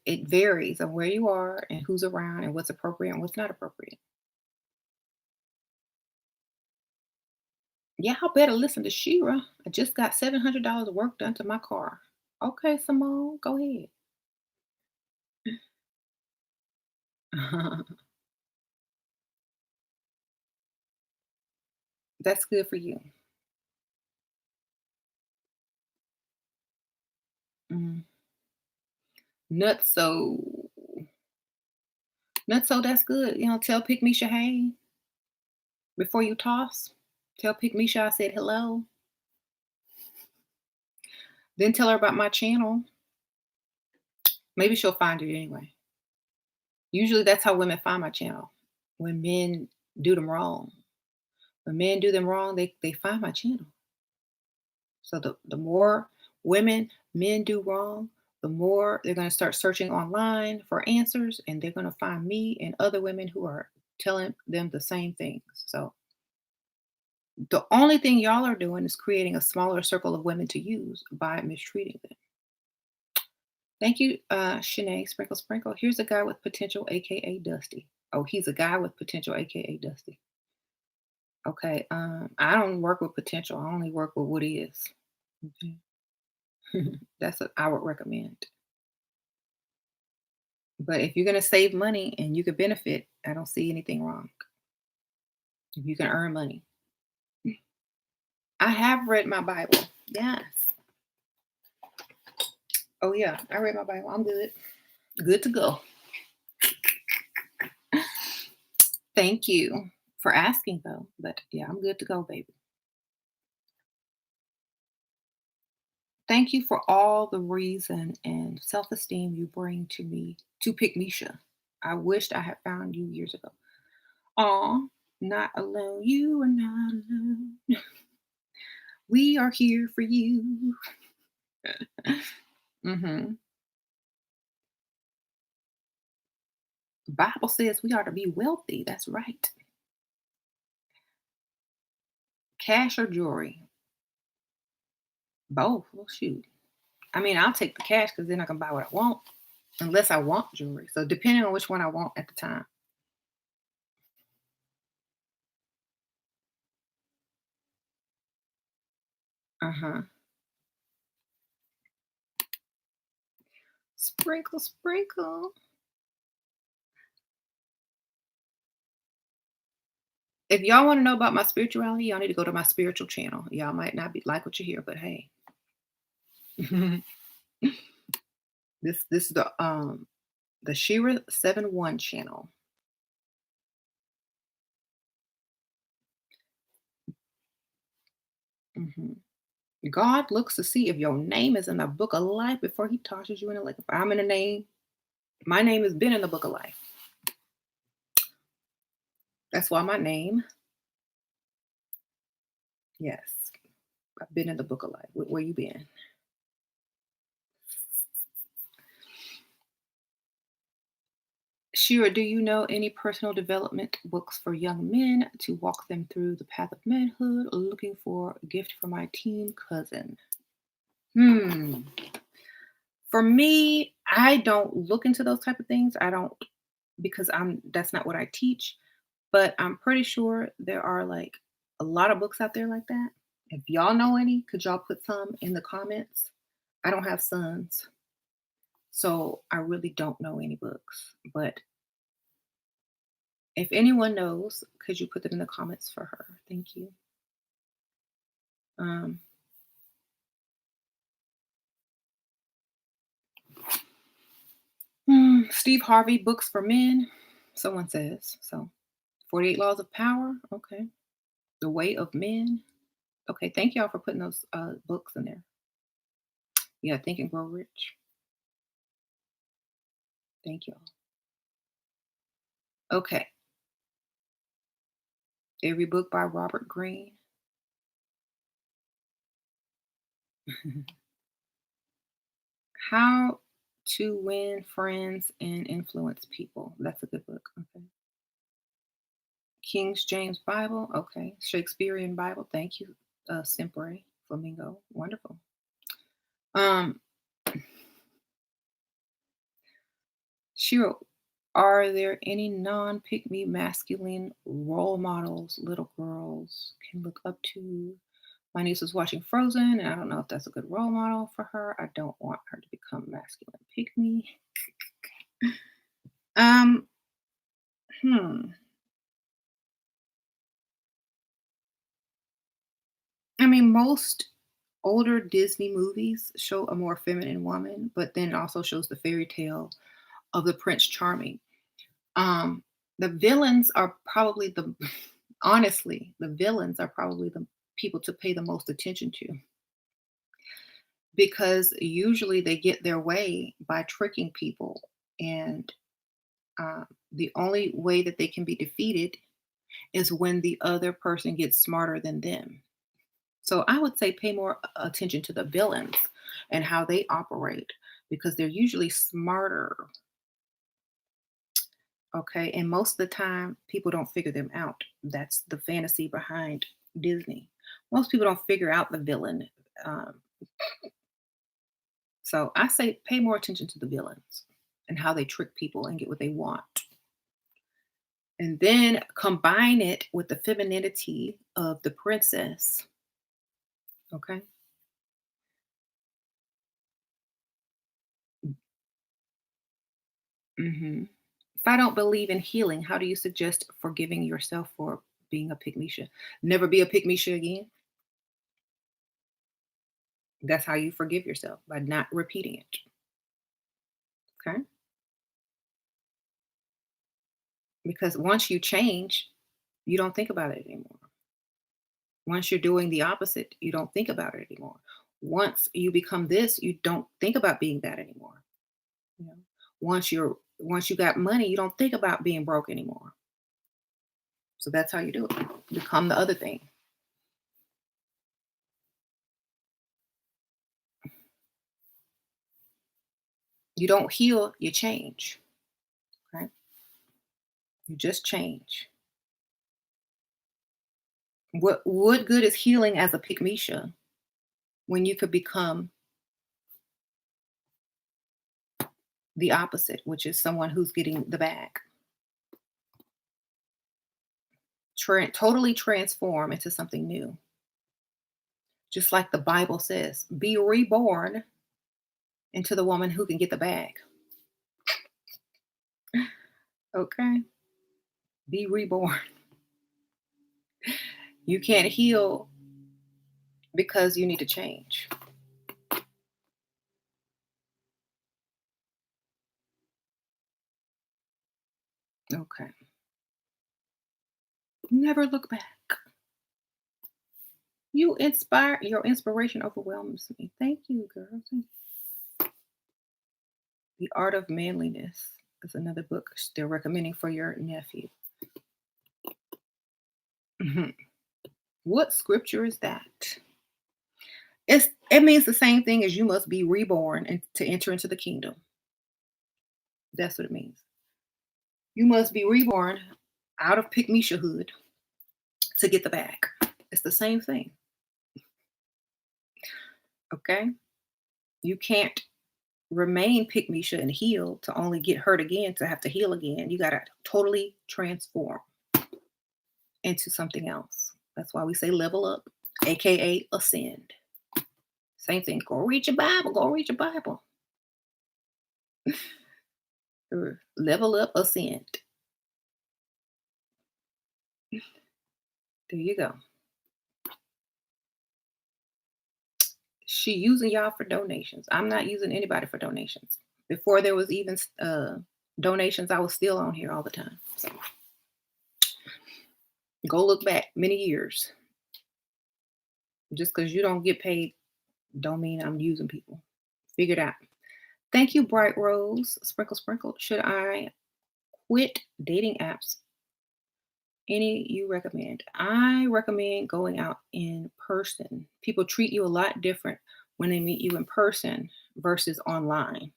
It varies on where you are and who's around and what's appropriate and what's not appropriate. Yeah, I better listen to Shira. I just got $700 of work done to my car. Okay, Simone, go ahead. That's good for you. Mm. Nutso. Nutso, that's good. Tell Pick Misha hey before you toss. Tell Pick Misha I said hello. Then tell her about my channel. Maybe she'll find it anyway. Usually that's how women find my channel. When men do them wrong. When men do them wrong, they find my channel. So the more women men do wrong, the more they're going to start searching online for answers and they're going to find me and other women who are telling them the same things. So the only thing y'all are doing is creating a smaller circle of women to use by mistreating them. Thank you, Shanae Sprinkle Sprinkle. Here's a guy with potential, aka Dusty. Oh, he's a guy with potential, aka Dusty. Okay. I don't work with potential. I only work with what is. Okay. That's what I would recommend. But if you're gonna save money and you could benefit, I don't see anything wrong. If you can earn money. I have read my Bible. Yes. Oh yeah, I read my Bible. I'm good. Good to go. Thank you for asking, though. But yeah, I'm good to go, baby. Thank you for all the reason and self-esteem you bring to me to pick Misha. I wished I had found you years ago. Aw, not alone. You are not alone. We are here for you. hmm Bible says we are to be wealthy. That's right. Cash or jewelry? Both. Well, shoot. I mean, I'll take the cash because then I can buy what I want, unless I want jewelry. So depending on which one I want at the time. Uh-huh. Sprinkle, sprinkle. If y'all want to know about my spirituality, y'all need to go to my spiritual channel. Y'all might not be like what you hear, but hey. This is the Shira 71 channel. Mhm. God looks to see if your name is in the book of life before he tosses you in the lake. If I'm in a name, my name has been in the book of life. That's why my name, yes, I've been in the book of life. Where you been? Shira, do you know any personal development books for young men to walk them through the path of manhood? Looking for a gift for my teen cousin. Hmm. For me, I don't look into those type of things. I don't because I'm that's not what I teach, but I'm pretty sure there are like a lot of books out there like that. If y'all know any, could y'all put some in the comments? I don't have sons, so I really don't know any books. But if anyone knows, could you put them in the comments for her? Thank you. Um, Steve Harvey books for men. Someone says so. 48 Laws of Power. Okay. The Way of Men. Okay. Thank y'all for putting those books in there. Yeah. Think and Grow Rich. Thank y'all. Okay. Every book by Robert Greene. How to Win Friends and Influence People. That's a good book. Okay. King James Bible. Okay. Shakespearean Bible. Thank you. Sempre Flamingo. Wonderful. Um, Shiro, are there any non pick me masculine role models little girls can look up to? My niece was watching Frozen, and I don't know if that's a good role model for her. I don't want her to become masculine pick me. Um, hmm. I mean, most older Disney movies show a more feminine woman, but then also shows the fairy tale of the Prince Charming. Um, the villains are probably the honestly, the villains are probably the people to pay the most attention to because usually they get their way by tricking people, and the only way that they can be defeated is when the other person gets smarter than them. So I would say pay more attention to the villains and how they operate because they're usually smarter. Okay. And most of the time, people don't figure them out. That's the fantasy behind Disney. Most people don't figure out the villain. Um, so I say pay more attention to the villains and how they trick people and get what they want. And then combine it with the femininity of the princess. Okay. hmm If I don't believe in healing, how do you suggest forgiving yourself for being a pygmisha? Never be a pygmisha again. That's how you forgive yourself by not repeating it. Okay. because once you change, you don't think about it anymore. Once you're doing the opposite, you don't think about it anymore. Once you become this, you don't think about being that anymore. You know, once you got money, you don't think about being broke anymore. So that's how you do it. Become the other thing. You don't heal, you change. Right? You just change. What good is healing as a pygmisha when you could become the opposite, which is someone who's getting the bag? Totally transform into something new. Just like the Bible says, be reborn into the woman who can get the bag. Okay? Be reborn. You can't heal because you need to change. Okay. Never look back. Your inspiration overwhelms me. Thank you, girl. The Art of Manliness is another book they're recommending for your nephew. Mhm. What scripture is that? It means the same thing as you must be reborn and to enter into the kingdom. That's what it means. You must be reborn out of pygmishahood to get the bag. It's the same thing. Okay? You can't remain pygmisha and heal to only get hurt again to have to heal again. You got to totally transform into something else. That's why we say level up, aka ascend. Same thing. Go read your Bible. Go read your Bible. Level up, ascend. There you go. She using y'all for donations. I'm not using anybody for donations. Before there was even donations, I was still on here all the time. So go look back many years. Just because you don't get paid, don't mean I'm using people. Figure it out. Thank you, Bright Rose. Sprinkle, sprinkle. Should I quit dating apps? Any you recommend? I recommend going out in person. People treat you a lot different when they meet you in person versus online.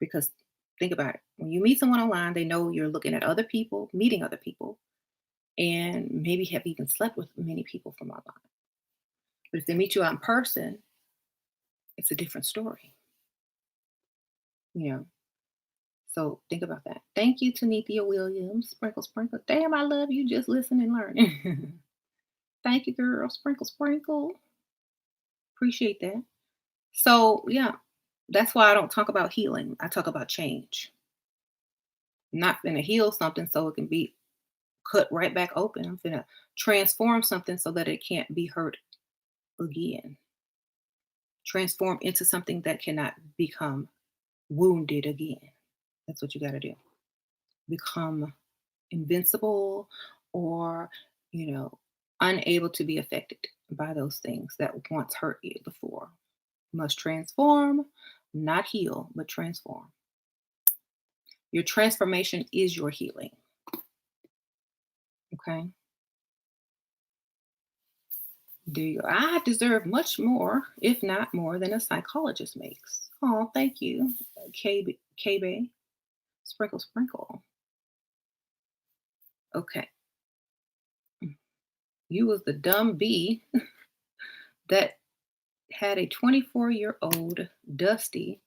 Because think about it. When you meet someone online, they know you're looking at other people, meeting other people, and maybe have even slept with many people from online. But if they meet you out in person, it's a different story. You know. So think about that. Thank you, Tanithia Williams. Sprinkle, sprinkle. Damn, I love you. Just listen and learn. Thank you, girl. Sprinkle, sprinkle. Appreciate that. So yeah, that's why I don't talk about healing. I talk about change. I'm not gonna heal something so it can be cut right back open. I'm gonna transform something so that it can't be hurt again. Transform into something that cannot become wounded again. That's what you got to do. Become invincible or, you know, unable to be affected by those things that once hurt you before. You must transform, not heal, but transform. Your transformation is your healing. Okay. There you go. I deserve much more, if not more, than a psychologist makes. Oh, thank you, KB. Sprinkle, sprinkle. Okay. You was the dumb bee that had a 24-year-old Dusty.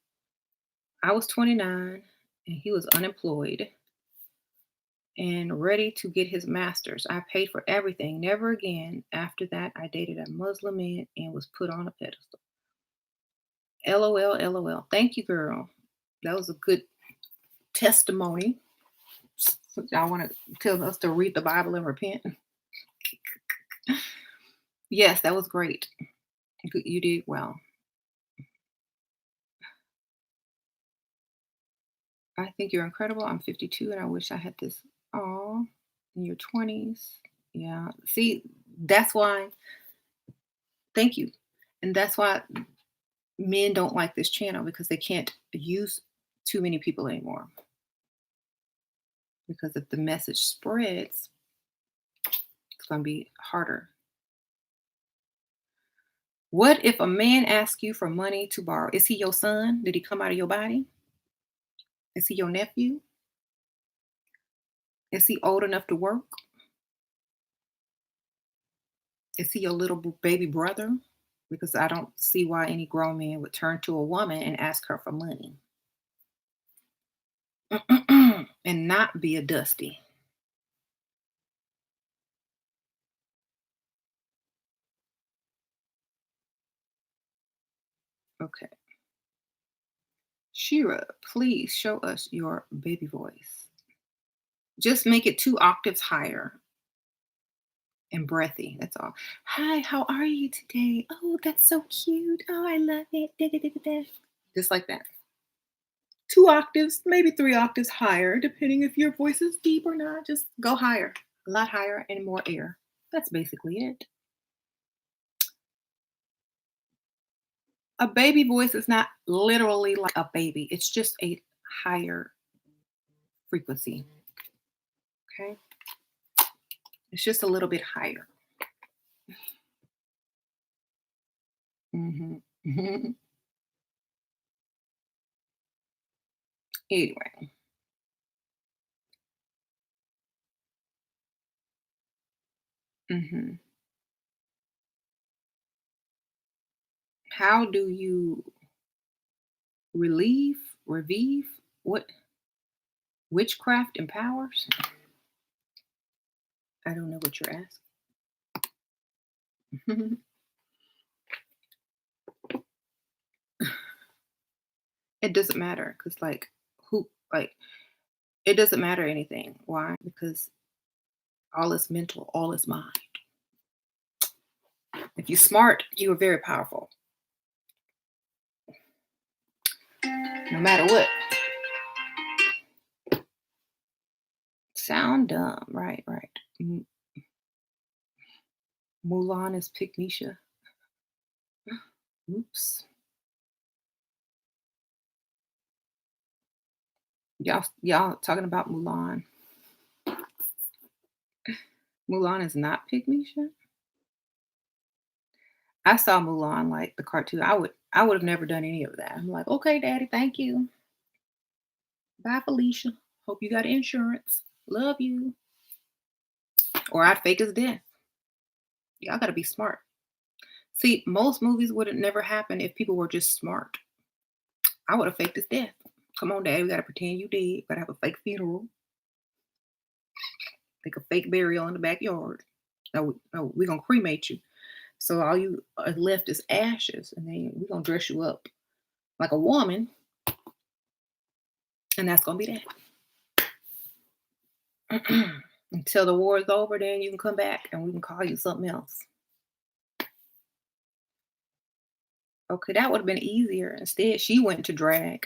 I was 29 and he was unemployed and ready to get his master's. I paid for everything. Never again. After that, I dated a Muslim man and was put on a pedestal. LOL, LOL. Thank you, girl. That was a good testimony. Y'all want to tell us to read the Bible and repent? Yes, that was great. You did well. I think you're incredible. I'm 52 and I wish I had this Aw, in your 20s. Yeah. See, that's why thank you. And that's why men don't like this channel because they can't use too many people anymore. Because if the message spreads, it's going to be harder. What if a man asks you for money to borrow? Is he your son? Did he come out of your body? Is he your nephew? Is he old enough to work? Is he your little baby brother? Because I don't see why any grown man would turn to a woman and ask her for money and not be a dusty. Okay. Shira, please show us your baby voice. Just make it 2 octaves higher and breathy. That's all. Hi, how are you today? Oh, that's so cute. Oh, I love it. Da, da, da, da, da. Just like that. 2 octaves, maybe 3 octaves higher, depending if your voice is deep or not. Just go higher, a lot higher, and more air. That's basically it. A baby voice is not literally like a baby, it's just a higher frequency. Okay. It's just a little bit higher. Hmm. Anyway. Hmm. How do you revive? What witchcraft empowers? I don't know what you're asking. It doesn't matter because, like, who, like, it doesn't matter anything. Why? Because all is mental, all is mind. If you're smart, you are very powerful, no matter what. Sound dumb. Right, right. Mulan is Pygmesia. Oops. Y'all talking about Mulan. Mulan is not Pygmesia. I saw Mulan like the cartoon. I would have never done any of that. I'm like, okay, daddy, thank you. Bye, Felicia. Hope you got insurance. Love you. Or I'd fake his death. Y'all gotta be smart. See, most movies would have never happened if people were just smart. I would have faked his death. Come on, daddy, we gotta pretend you dead. Gotta have a fake funeral, like a fake burial in the backyard. No, no, we're gonna cremate you. So all you are left is ashes, and then we're gonna dress you up like a woman, and that's gonna be that. Until the war is over, then you can come back and we can call you something else. Okay, that would have been easier. Instead, she went to drag,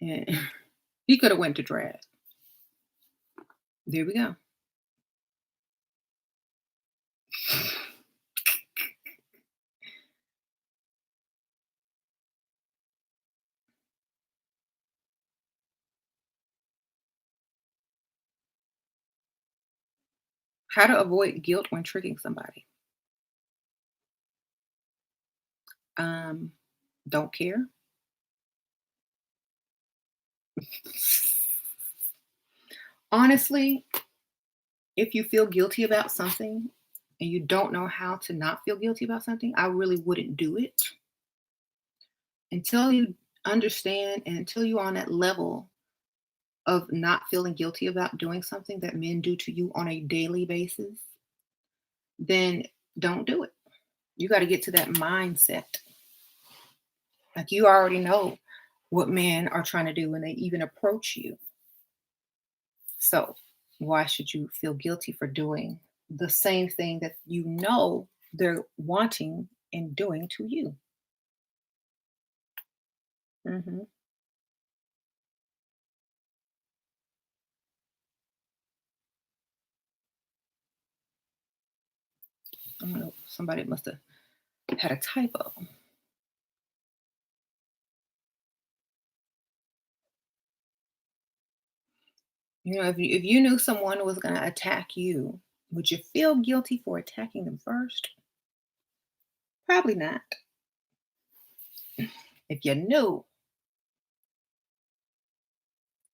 and he could have went to drag. There we go. How to avoid guilt when tricking somebody? Um, don't care. Honestly, if you feel guilty about something and you don't know how to not feel guilty about something, I really wouldn't do it until you understand and until you're on that level of not feeling guilty about doing something that men do to you on a daily basis. Then don't do it. You got to get to that mindset. Like, you already know what men are trying to do when they even approach you. So why should you feel guilty for doing the same thing that you know they're wanting and doing to you? Hmm. I don't know. Somebody must have had a typo. If you knew someone was going to attack you, would you feel guilty for attacking them first? Probably not. If you knew.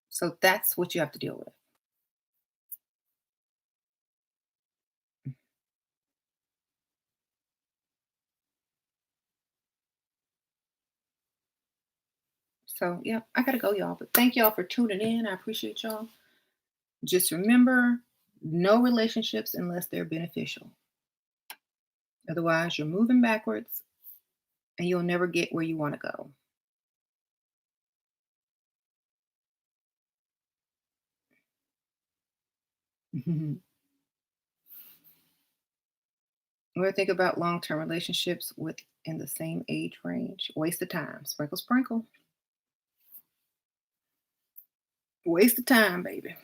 So that's what you have to deal with. So, yeah, I got to go, y'all. But thank y'all for tuning in. I appreciate y'all. Just remember, no relationships unless they're beneficial. Otherwise, you're moving backwards and you'll never get where you want to go. What do you think about long-term relationships within the same age range? Waste of time. Sprinkle, sprinkle. Waste of time, baby.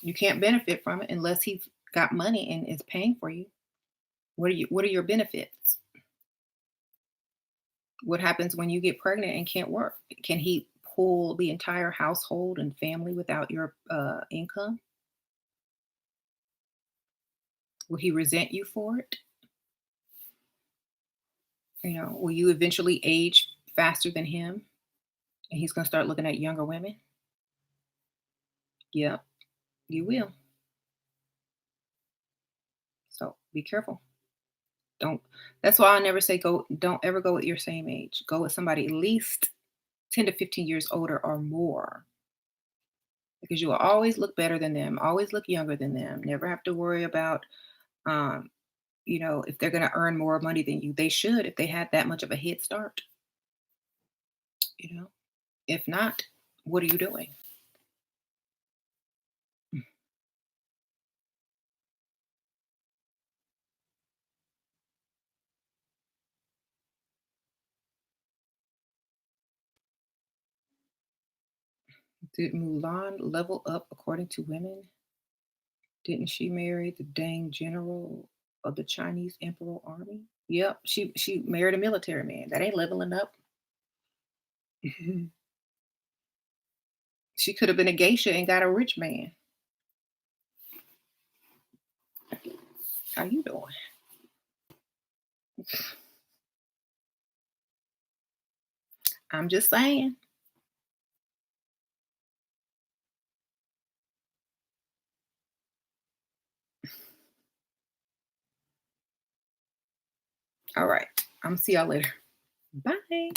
You can't benefit from it unless he's got money and is paying for you. What are your benefits? What happens when you get pregnant and can't work? Can he pull the entire household and family without your income? Will he resent you for it? Will you eventually age faster than him and he's going to start looking at younger women? Yep, you will. So be careful. Don't. That's why I never say go. Don't ever go with your same age. Go with somebody at least 10 to 15 years older or more, because you will always look better than them, always look younger than them. Never have to worry about, um, if they're going to earn more money than you. They should if they had that much of a head start. You know. If not, what are you doing? Did Mulan level up according to women? Didn't she marry the dang general of the Chinese Imperial Army? Yep, she married a military man. That ain't leveling up. She could have been a geisha and got a rich man. How you doing? I'm just saying. All right. I'm see y'all later. Bye.